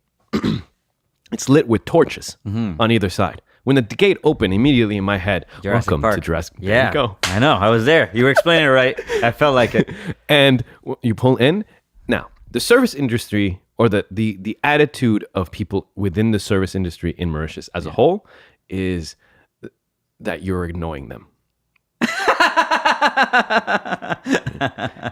It's lit with torches on either side. When the gate opened, immediately in my head, Jurassic welcome Park. to Jurassic Park. Yeah, There you go. I know. I was there. You were explaining it right. I felt like it. And you pull in. Now, the service industry or the attitude of people within the service industry in Mauritius as a whole is that you're ignoring them.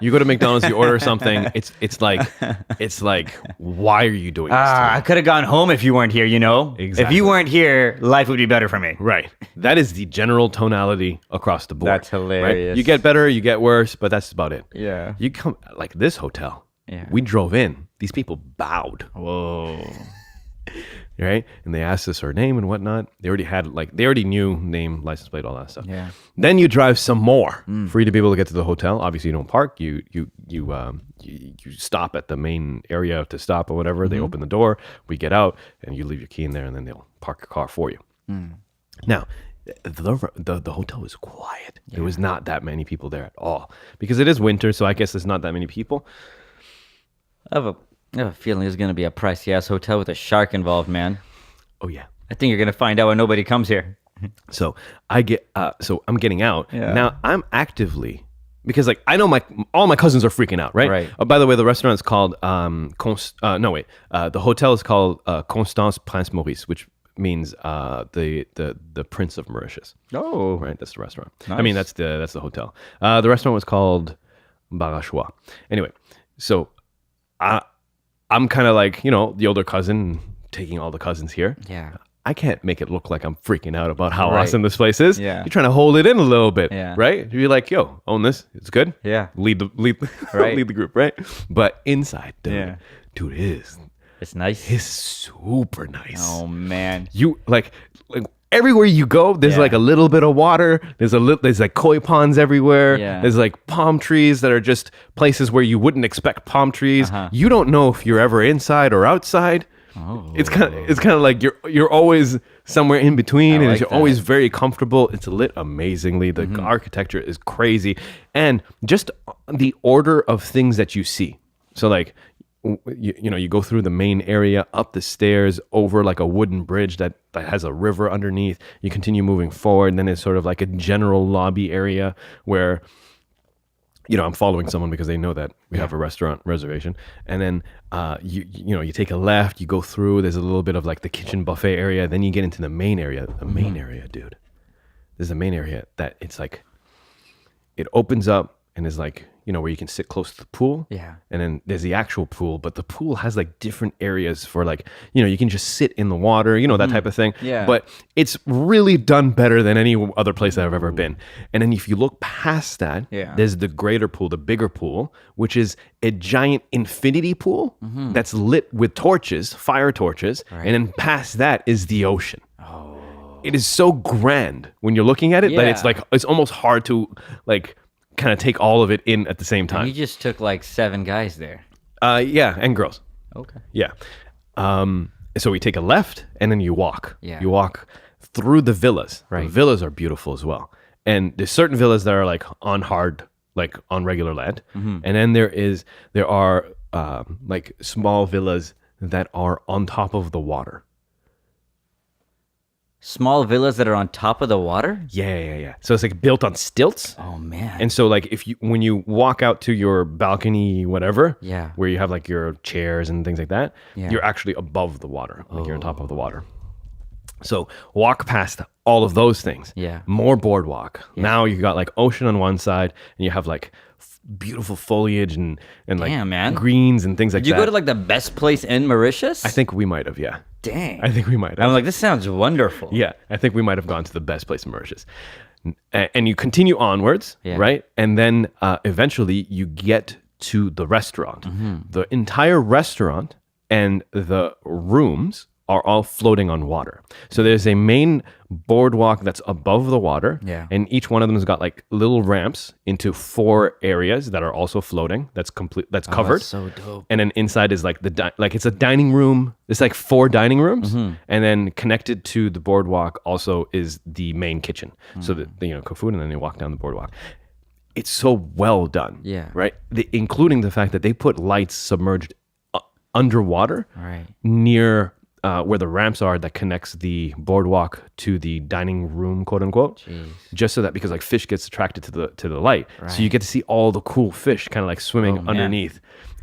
You go to McDonald's, you order something. It's like, why are you doing this? To me? I could have gone home if you weren't here. If Exactly. you weren't here, life would be better for me. Right. That is the general tonality across the board. That's hilarious. Right? You get better, you get worse, but that's about it. Yeah. You come like this hotel. Yeah. We drove in. These people bowed. Whoa. Right? And they asked us our name and whatnot. They already knew name, license plate, all that stuff. Yeah. Then you drive some more for you to be able to get to the hotel. Obviously, you don't park. You stop at the main area to stop or whatever. They open the door. We get out, and you leave your key in there, and then they'll park your car for you. Now, the hotel was quiet. There was not that many people there at all because it is winter, so I guess there's not that many people. I have a feeling it's going to be a pricey ass hotel with a shark involved, man. Oh yeah. I think you're going to find out when nobody comes here. So I'm getting out. Yeah. Now I'm actively, because like I know all my cousins are freaking out, right? Right. By the way, the restaurant is called the hotel is called Constance Prince Maurice, which means the Prince of Mauritius. Oh. Right, that's the restaurant. Nice. I mean that's the hotel. The restaurant was called Barachois. Anyway, so I'm kind of like, the older cousin, taking all the cousins here. Yeah. I can't make it look like I'm freaking out about how Right. awesome this place is. Yeah. You're trying to hold it in a little bit, Yeah. right? You're like, yo, own this. It's good. Yeah. Lead Right. lead the group, right? But inside, Yeah. dude, it's nice. super nice. Oh, man. You like everywhere you go, there's Yeah. like a little bit of water. There's like koi ponds everywhere. Yeah. There's like palm trees that are just places where you wouldn't expect palm trees. Uh-huh. You don't know if you're ever inside or outside. Oh. It's kind of like you're always somewhere in between, and like you're that. always very comfortable. It's lit amazingly. The architecture is crazy, and just the order of things that you see. So like, you go through the main area, up the stairs, over like a wooden bridge that has a river underneath. You continue moving forward, and then it's sort of like a general lobby area where, I'm following someone because they know that we have a restaurant reservation. And then, you take a left, you go through, there's a little bit of like the kitchen buffet area. Then you get into the main area. The main area, dude. There's a main area that it's like, it opens up and is like, where you can sit close to the pool. Yeah. And then there's the actual pool, but the pool has like different areas for like, you can just sit in the water, that type of thing. Yeah. But it's really done better than any other place I've ever been. And then if you look past that, there's the greater pool, the bigger pool, which is a giant infinity pool that's lit with torches, fire torches. Right. And then past that is the ocean. Oh. It is so grand when you're looking at it that it's like, it's almost hard to like kind of take all of it in at the same time. You just took like 7 guys there. Yeah, and girls. Okay. Yeah. So we take a left and then you walk. Yeah. You walk through the villas. Right. The villas are beautiful as well. And there's certain villas that are like on regular land. And then there are like small villas that are on top of the water. Small villas that are on top of the water? Yeah. So it's like built on stilts. Oh, man. And so like when you walk out to your balcony, whatever, where you have like your chairs and things like that, you're actually above the water, like you're on top of the water. So walk past all of those things. Yeah. More boardwalk. Yeah. Now you got like ocean on one side, and you have like beautiful foliage and like man. greens and things like that. Did you go to like the best place in Mauritius? I think we might have, yeah. Dang. I think we might have. I'm like, this sounds wonderful. Yeah, I think we might have gone to the best place in Mauritius. And you continue onwards, right? And then eventually you get to the restaurant. The entire restaurant and the rooms are all floating on water. So there's a main boardwalk that's above the water. Yeah. And each one of them has got like little ramps into 4 areas that are also floating. That's covered. That's so dope. And then inside is like it's a dining room. It's like 4 dining rooms. And then connected to the boardwalk also is the main kitchen. So that cook food and then they walk down the boardwalk. It's so well done. Yeah. Right? Including the fact that they put lights submerged underwater near where the ramps are that connects the boardwalk to the dining room, quote unquote. Jeez. Just so that because like fish gets attracted to the light, so you get to see all the cool fish kind of like swimming underneath.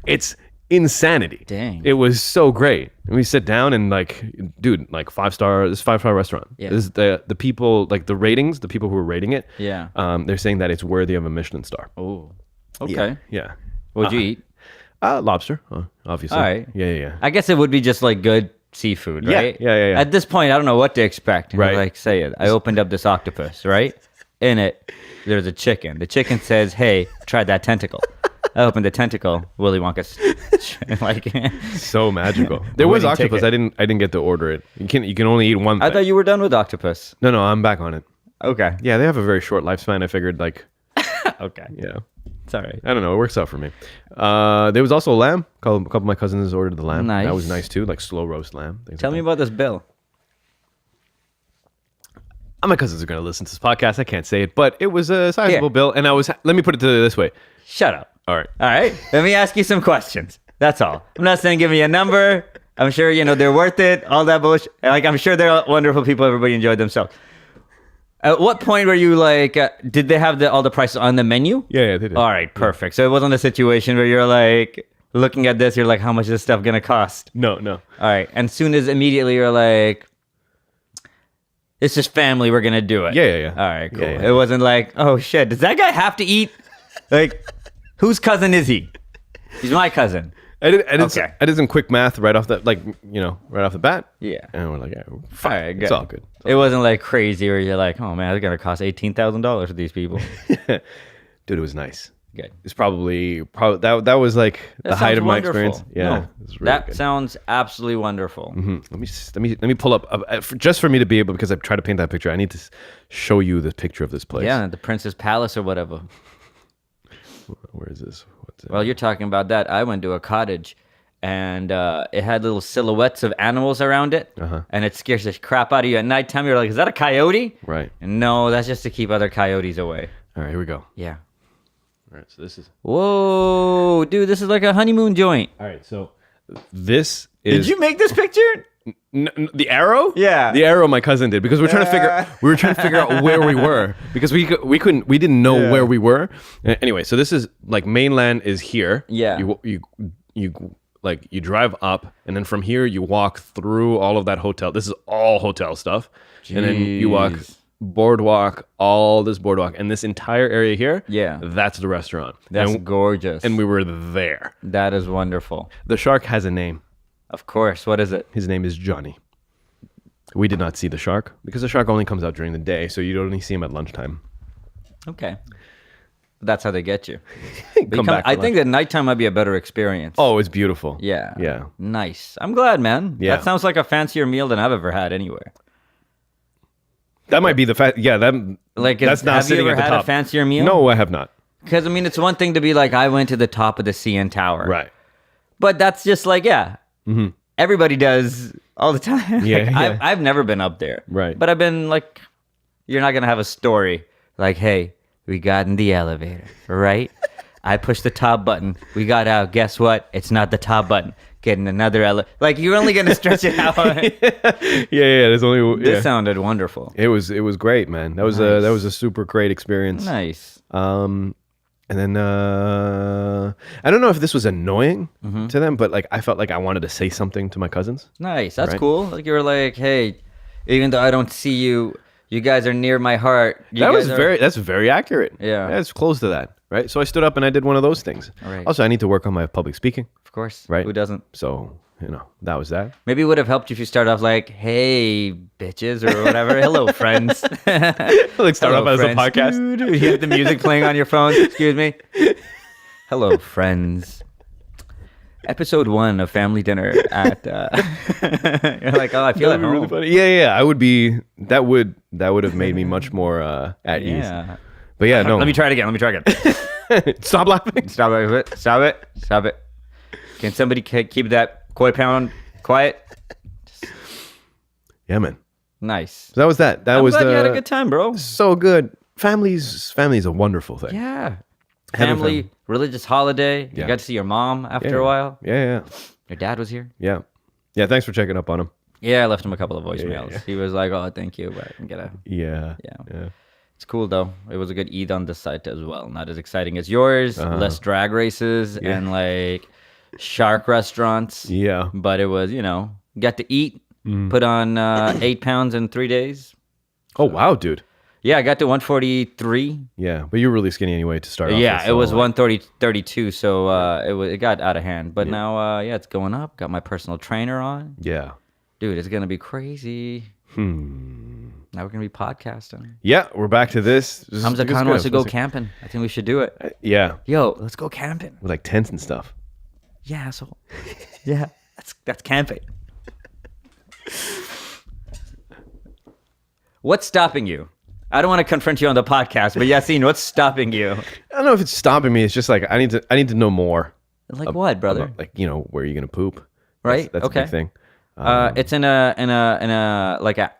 It's insanity. Dang. It was so great. And we sit down and like, dude, like 5-star, this 5-star restaurant. Yeah. This is the people, like the ratings, the people who are rating it. Yeah. They're saying that it's worthy of a Michelin star. Oh. Okay. Yeah. What'd you eat? Lobster, obviously. All right. Yeah. I guess it would be just like good seafood, right? Yeah. At this point, I don't know what to expect. Right. Like, say it. I opened up this octopus, right? In it, there's a chicken. The chicken says, "Hey, try that tentacle." I opened the tentacle. Willy Wonka's like. So magical. There was Winning octopus. ticket. I didn't get to order it. You can only eat one I thing. thought you were done with octopus. No, I'm back on it. Okay. Yeah, they have a very short lifespan. I figured like, Okay. yeah. It's all right. I don't know. It works out for me. There was also lamb. A couple of my cousins ordered the lamb. Nice. That was nice too, like slow roast lamb. Tell me about this bill. My cousins are going to listen to this podcast. I can't say it, but it was a sizable bill. And let me put it this way. Shut up. All right. All right. Let me ask you some questions. That's all. I'm not saying give me a number. I'm sure, they're worth it. All that bullshit. Like, I'm sure they're wonderful people. Everybody enjoyed themselves. At what point were you like, did they have all the prices on the menu? Yeah, they did. All right, perfect. So it wasn't a situation where you're like, looking at this, you're like, how much is this stuff going to cost? No. All right. And soon as immediately you're like, it's just family, we're going to do it. Yeah. All right, cool. Yeah. It wasn't like, oh shit, does that guy have to eat? Like, whose cousin is he? He's my cousin. I did some quick math right off the right off the bat. Yeah. And we're like, yeah, fine. All right, good. It's all good. It wasn't like crazy where you're like, oh man, it's going to cost $18,000 for these people. Dude, it was nice. Good. It's probably that was like the height of my experience. Yeah, No, it was really that good. sounds absolutely wonderful. Let me pull up just for me to be able, because I try to paint that picture. I need to show you the picture of this place. Yeah, the Prince's Palace or whatever. Where is this? What's it? Well, you're talking about that. I went to a cottage, and it had little silhouettes of animals around it, and it scares the crap out of you at nighttime. You're like, "Is that a coyote?" Right. And no, that's just to keep other coyotes away. All right, here we go. Yeah. All right, so this is. Whoa, dude, this is like a honeymoon joint. All right, so this is. Did you make this picture? The arrow? Yeah. The arrow my cousin did, because we were trying to figure out where we were, because we didn't know where we were. Anyway, so this is like mainland is here. Yeah. You drive up, and then from here you walk through all of that hotel. This is all hotel stuff. And then you walk Jeez. boardwalk, all this boardwalk, and this entire area here. Yeah. That's the restaurant. That's and, gorgeous. and we were there. That is wonderful. The shark has a name. Of course. What is it? His name is Johnny. We did not see the shark because the shark only comes out during the day, so you only see him at lunchtime. Okay. That's how they get you. Come back for I think that nighttime might be a better experience. Oh, it's beautiful. Yeah. Yeah. Nice. I'm glad, man. Yeah. That sounds like a fancier meal than I've ever had anywhere. That might be the fact. Yeah, that's not have you sitting ever at the had top. a fancier meal? No, I have not. Because, I mean, it's one thing to be like, I went to the top of the CN Tower. Right. But that's just like, yeah. Mm-hmm. Everybody does all the time. Yeah, Like, yeah. I've never been up there. Right. But I've been like, you're not going to have a story like, hey, we got in the elevator, right? I pushed the top button. We got out. Guess what? It's not the top button. Getting another elevator. Like, you're only going to stretch it out. Yeah. There's only. This Yeah. sounded wonderful. It was great, man. That was a super great experience. Nice. And then I don't know if this was annoying to them, but like I felt like I wanted to say something to my cousins. Nice. That's Right. cool. Like, you were like, hey, even though I don't see you, you guys are near my heart. That's very accurate. Yeah. That's close to that, right? So I stood up and I did one of those things. Right. Also, I need to work on my public speaking, Of course. Right. Who doesn't? so that was that. Maybe it would have helped you if you started off like, hey, bitches, or whatever. Hello, friends. Like start Hello, off as a friends. podcast. You have the music playing on your phone. Excuse me. Hello, friends. Episode 1 of Family Dinner at. You're like, oh, I feel That at would be home. really funny. Yeah. I would be. That would have made me much more at ease. Yeah. But yeah, no. Let me try it again. Stop laughing. Stop it. Can somebody keep that koi pound quiet? Yeah, man. Nice. So that was that. That I'm was glad you had a good time, bro. so good. Family's a wonderful thing. Yeah. Having Family, fun. religious holiday. You Yeah. got to see your mom after Yeah. a while. Yeah. Your dad was here. Yeah. Thanks for checking up on him. Yeah, I left him a couple of voicemails. yeah. He was like, "Oh, thank you, but I'm gonna." Yeah. Yeah. It's cool though. It was a good Eid on the site as well. Not as exciting as yours. Uh-huh. Less drag races and like shark restaurants. Yeah. But it was, got to eat, put on 8 pounds in 3 days. Oh, wow, dude. Yeah, I got to 143. Yeah, but you were really skinny anyway to start off Yeah, with, it was so, 132, so it got out of hand. But now, it's going up. Got my personal trainer on. Yeah. Dude, it's going to be crazy. Now we're going to be podcasting. Yeah, we're back to this. Hamza Khan wants to go camping. I think we should do it. Yeah. Yo, let's go camping. With like tents and stuff. Yeah, so yeah, that's camping. What's stopping you? I don't want to confront you on the podcast, but Yasin, what's stopping you? I don't know if it's stopping me. It's just like I need to know more. Like what, brother? About, like, where you're gonna poop. Right. That's okay. a big thing. It's in a like a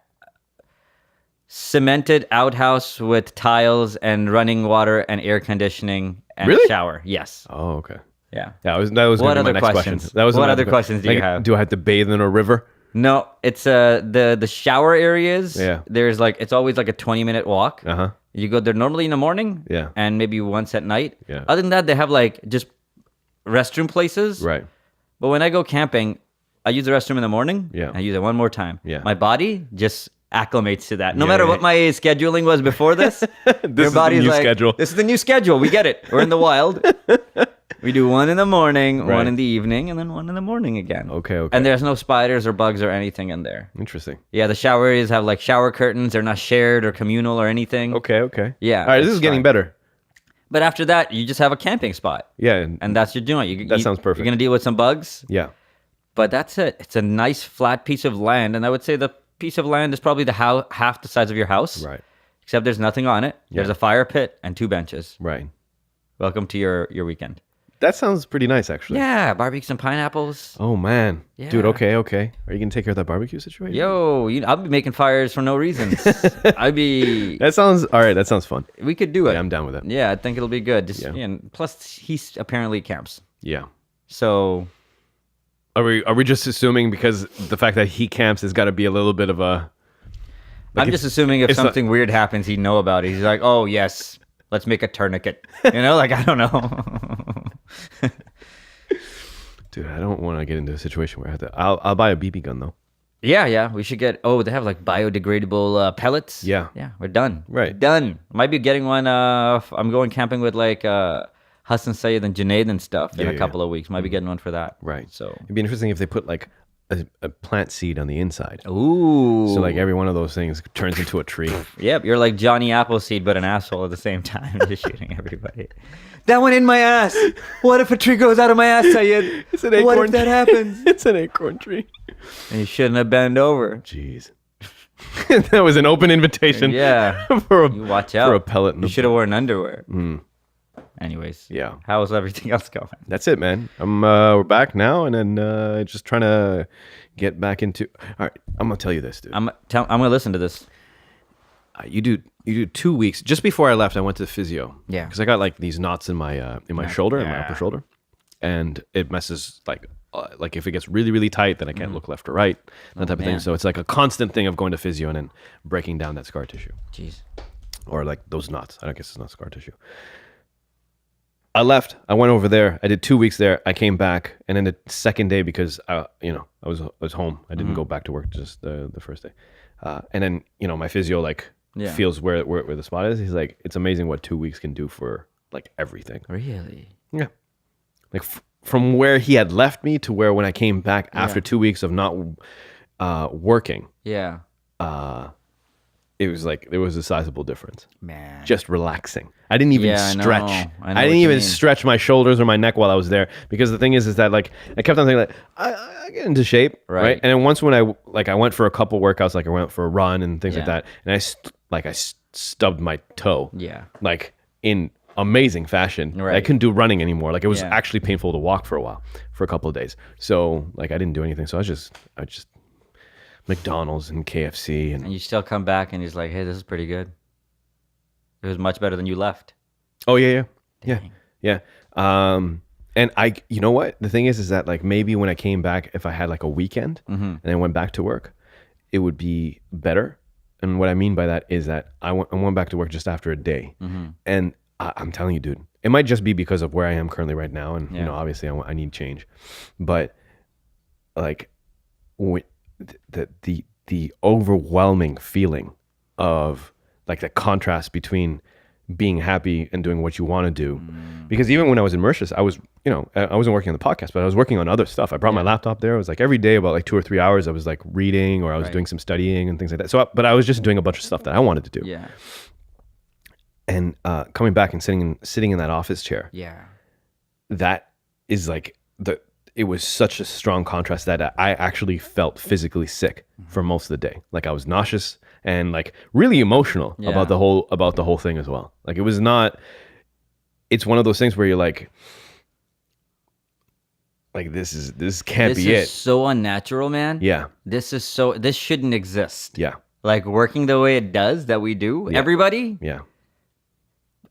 cemented outhouse with tiles and running water and air conditioning and Really? shower. Yes. Oh, okay. Yeah. Yeah, that was What gonna be other my next questions? question. That was What my other other questions do you like, have? Do I have to bathe in a river? No, it's the shower areas. Yeah. There's it's always like a 20-minute walk. Uh huh. You go there normally in the morning. Yeah. And maybe once at night. Yeah. Other than that, they have just restroom places. Right. But when I go camping, I use the restroom in the morning. Yeah. I use it one more time. Yeah. My body just acclimates to that. No Yeah, matter yeah. what my scheduling was before this, This your is the body's new like, schedule. this is the new schedule. We get it. We're in the wild. We do one in the morning, Right. one in the evening, and then one in the morning again. Okay. Okay. And there's no spiders or bugs or anything in there. Interesting. Yeah, the shower areas have shower curtains. They're not shared or communal or anything. Okay. Okay. Yeah, All right. This it's is getting fine. better. But after that, you just have a camping spot. Yeah. And that's your joint. That sounds perfect. You're going to deal with some bugs, Yeah. but that's it. It's a nice flat piece of land. And I would say the piece of land is probably half the size of your house. Right. Except there's nothing on it. Yeah. There's a fire pit and 2 benches. Right. Welcome to your weekend. That sounds pretty nice, actually. Yeah, barbecues and pineapples. Oh man, dude. Yeah. Okay, okay. Are you gonna take care of that barbecue situation? Yo, I'll be making fires for no reasons. I'd be. That sounds all right. That sounds fun. We could do it. Yeah, I'm down with that. Yeah, I think it'll be good. Just, Yeah. and plus, he's apparently camps. Yeah. So Are we just assuming because the fact that he camps has got to be a little bit of a? I'm just assuming if it's not- something weird happens, he'd know about it. He's like, oh, yes, let's make a tourniquet. I don't know. Dude, I don't want to get into a situation where I have to. I'll buy a BB gun though. Yeah. We should get, they have biodegradable pellets. Yeah. Yeah, we're done. Right. Done. Might be getting one. I'm going camping with Hassan Sayed and Junaid and stuff in Yeah, a yeah, couple of weeks. Might be getting one for that. Right. So, It'd be interesting if they put like a plant seed on the inside. ooh. So like every one of those things turns into a tree. Yep, you're like Johnny Appleseed, but an asshole at the same time, just shooting everybody. That went in my ass. What if a tree goes out of my ass, Sayed? It's an What acorn if that tree. happens? It's an acorn tree. And you shouldn't have bent over. Jeez. That was an open invitation. Yeah. for a You watch out. for a pellet. You should have worn underwear. Mm. Anyways. Yeah. How's everything else going? That's it, man. We're back now, and then just trying to get back into. All right, I'm gonna tell you this, dude. I'm gonna listen to this. You do 2 weeks. Just before I left, I went to the physio. Yeah. Because I got like these knots in my shoulder, in my Yeah. upper shoulder, and it messes like if it gets really really tight, then I can't look left or right, that type of thing. man. So it's like a constant thing of going to physio and then breaking down that scar tissue, Jeez. or like those knots. I don't guess it's not scar tissue. I left. I went over there. I did 2 weeks there. I came back, and then the second day, because I was home. I didn't go back to work just the first day. And then my physio Yeah. feels where the spot is. He's like, it's amazing what 2 weeks can do for like everything. Really? Yeah, like from where he had left me to where when I came back after Yeah. 2 weeks of not working, Yeah. it was like there was a sizable difference. Man. Just relaxing. I didn't even Yeah, I know. stretch. I know I what didn't you even mean. stretch my shoulders or my neck while I was there, because the thing is that like I kept on thinking like I get into shape, right? And then once when I went for a couple workouts, like I went for a run and things like Yeah. that, and I stubbed my toe, Yeah. like in amazing fashion. Right. I couldn't do running anymore. Like it was Yeah. actually painful to walk for a while, for a couple of days. So like I didn't do anything. So I just McDonald's and KFC and And you still come back and he's like, hey, this is pretty good. It was much better than you left. oh yeah. And you know what? The thing is that like maybe when I came back, if I had like a weekend and then went back to work, it would be better. And what I mean by that is that I went back to work just after a day, and I'm telling you, dude, it might just be because of where I am currently right now, and Yeah. obviously I need change, but like the overwhelming feeling of like the contrast between being happy and doing what you want to do. Because even when I was in Mauritius, I was, I wasn't working on the podcast, but I was working on other stuff. I brought my laptop there. It was like every day about like 2 or 3 hours, I was like reading, or I was doing some studying and things like that. So, but I was just doing a bunch of stuff that I wanted to do. Yeah. And coming back and sitting in that office chair. Yeah. That is like it was such a strong contrast that I actually felt physically sick for most of the day. Like I was nauseous and like really emotional about the whole thing as well. Like it's one of those things where you're like this can't be it. This is so unnatural, man. Yeah. This shouldn't exist. Yeah. Like working the way it does that we do. Yeah. Everybody Yeah.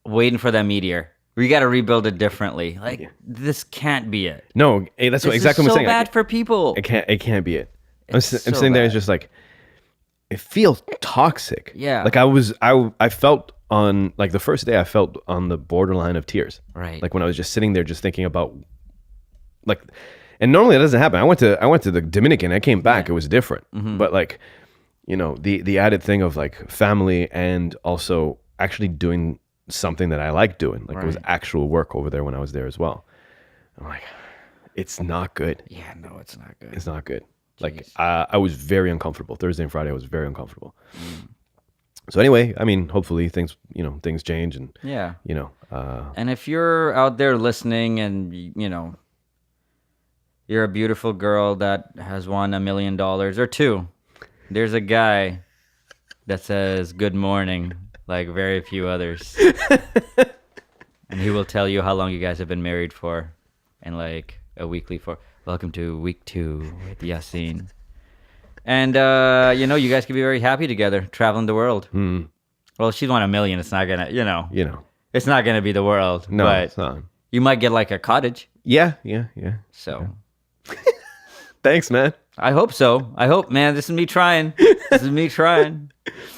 waiting for that meteor. We got to rebuild it differently. Like this can't be it. No, that's what exactly what I'm saying. So bad for people. It can't be it. I'm It's so sitting there, it's bad. just like it feels toxic. Yeah. Like I felt on like the first day I felt on the borderline of tears. Right. Like when I was just sitting there just thinking about like, and normally it doesn't happen. I went to the Dominican, I came back, it was different. But like, the added thing of like family and also actually doing something that I like doing. Like it was actual work over there when I was there as well. I'm like, it's not good. Yeah, no, it's not good. It's not good. Like I was very uncomfortable. Thursday and Friday I was very uncomfortable. So anyway, I mean, hopefully things change and Yeah. and if you're out there listening and you're a beautiful girl that has won $1 million or two, there's a guy that says good morning like very few others. And he will tell you how long you guys have been married for and like a weekly for. Welcome to week 2 with Yasin. And, you guys could be very happy together, traveling the world. Well, she's won $1 million. It's not going to, it's not going to be the world. no, but it's not. you might get like a cottage. Yeah. So Thanks, man. I hope so. Man, this is me trying.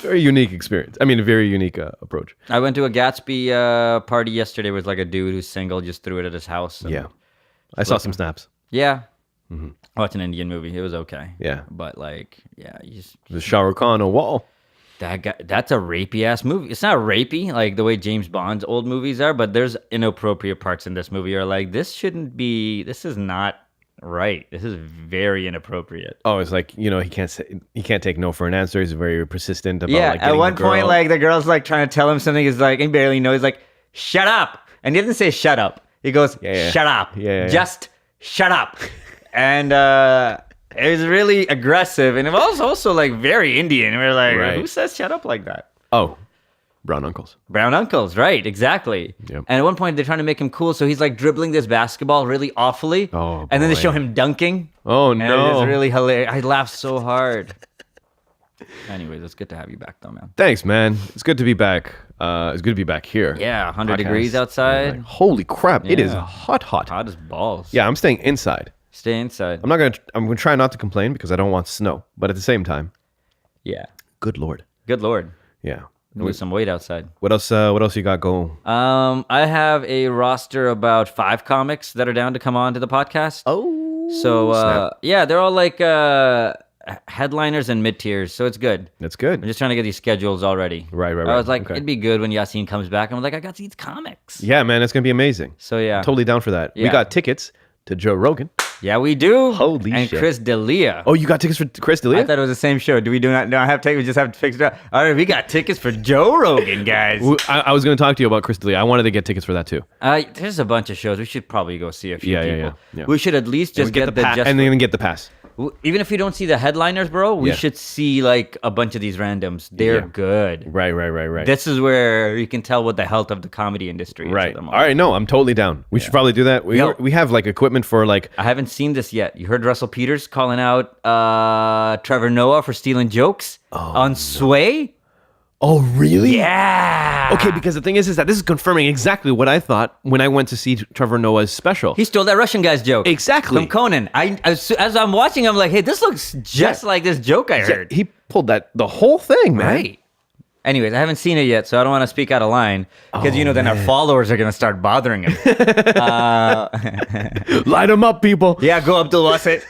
Very unique experience. I mean, a very unique approach. I went to a Gatsby party yesterday with like a dude who's single, just threw it at his house. and- Yeah. I saw some snaps. Yeah. I watched an Indian movie. It was okay. Yeah. But like, yeah, you just, The Shah Rukh Khan on a wall. that guy, that's a rapey ass movie. It's not rapey like the way James Bond's old movies are, but there's inappropriate parts in this movie. You're like, this is not right. This is very inappropriate. Oh, it's like, he can't take no for an answer. He's very persistent about Yeah, like at getting one the girl. point, like the girl's like trying to tell him something. He's like, he barely knows. He's like, shut up. And he doesn't say shut up. He goes, Yeah. shut up. Yeah. Just shut up. And it was really aggressive. And it was also like very Indian. We're like, Right. who says shut up like that? Oh, brown uncles. Brown uncles, right? Exactly. Yep. And at one point, they're trying to make him cool, so he's like dribbling this basketball really awfully. Oh, and then they boy. show him dunking. Oh, And no. it's really hilarious. I laughed so hard. Anyways, it's good to have you back, though, man. Thanks, man. It's good to be back. It's good to be back here. Yeah, 100 Podcast. degrees outside. Like, holy crap! It is Yeah. hot. Hot as balls. Yeah, I'm staying inside. Stay inside. I'm gonna try not to complain because I don't want snow. But at the same time, Yeah. good lord. Good lord. Yeah. Lose some weight outside. What else? What else you got going? I have a roster about 5 comics that are down to come on to the podcast. Oh, So, snap. yeah, they're all like headliners and mid-tiers, so it's good. That's good. I'm just trying to get these schedules already. Right. I was like, Okay. it'd be good when Yasin comes back. I'm like, I got these comics. Yeah, man, it's gonna be amazing. So, yeah. Totally down for that. We Yeah. got tickets to Joe Rogan. Yeah, we do. Holy and shit. Chris D'Elia. Oh, you got tickets for Chris D'Elia? I thought it was the same show. Do we not have tickets? We just have to fix it up. All right, we got tickets for Joe Rogan, guys. I was going to talk to you about Chris D'Elia. I wanted to get tickets for that too. There's a bunch of shows. We should probably go see a few people. Yeah. We should at least just get the pass, just and then get the pass. even if we don't see the headliners, bro, we Yeah. should see like a bunch of these randoms. They're Yeah. good. Right. This is where you can tell what the health of the comedy industry is. Right. at the All moment. right. No, I'm totally down. We should probably do that. We have like equipment for like. I haven't seen this yet. You heard Russell Peters calling out Trevor Noah for stealing jokes on Sway? Oh, really? Yeah. Okay, because the thing is that this is confirming exactly what I thought when I went to see Trevor Noah's special. He stole that Russian guy's joke. Exactly. From Conan. As I'm watching, I'm like, hey, this looks just like this joke I Yeah, heard. he pulled the whole thing, man. Right. Anyways, I haven't seen it yet, so I don't want to speak out of line because then our followers are gonna start bothering him. Light them up, people. Yeah, go Abdul Wasit.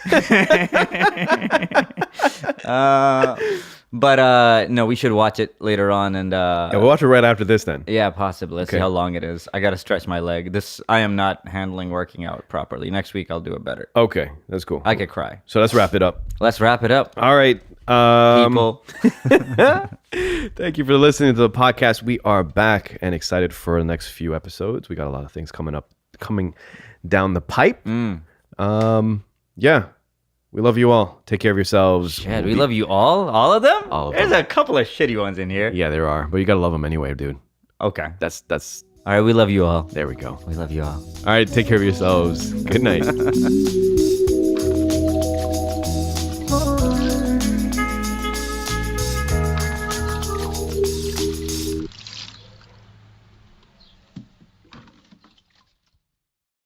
But no, we should watch it later on, and Yeah, we'll watch it right after this then. yeah, possibly. Let's see Okay. how long it is. I gotta stretch my leg. I am not handling working out properly. Next week I'll do it better. Okay, that's cool. I could cry. So let's wrap it up. Let's wrap it up, All right. people. Thank you for listening to the podcast. We are back and excited for the next few episodes. We got a lot of things coming down the pipe. Yeah. We love you all. Take care of yourselves. Chad, we love you all of them. All of There's them. a couple of shitty ones in here. Yeah, there are, but you gotta love them anyway, dude. Okay. That's All right, we love you all. there we go. We love you all. All right, take care of yourselves. Good night.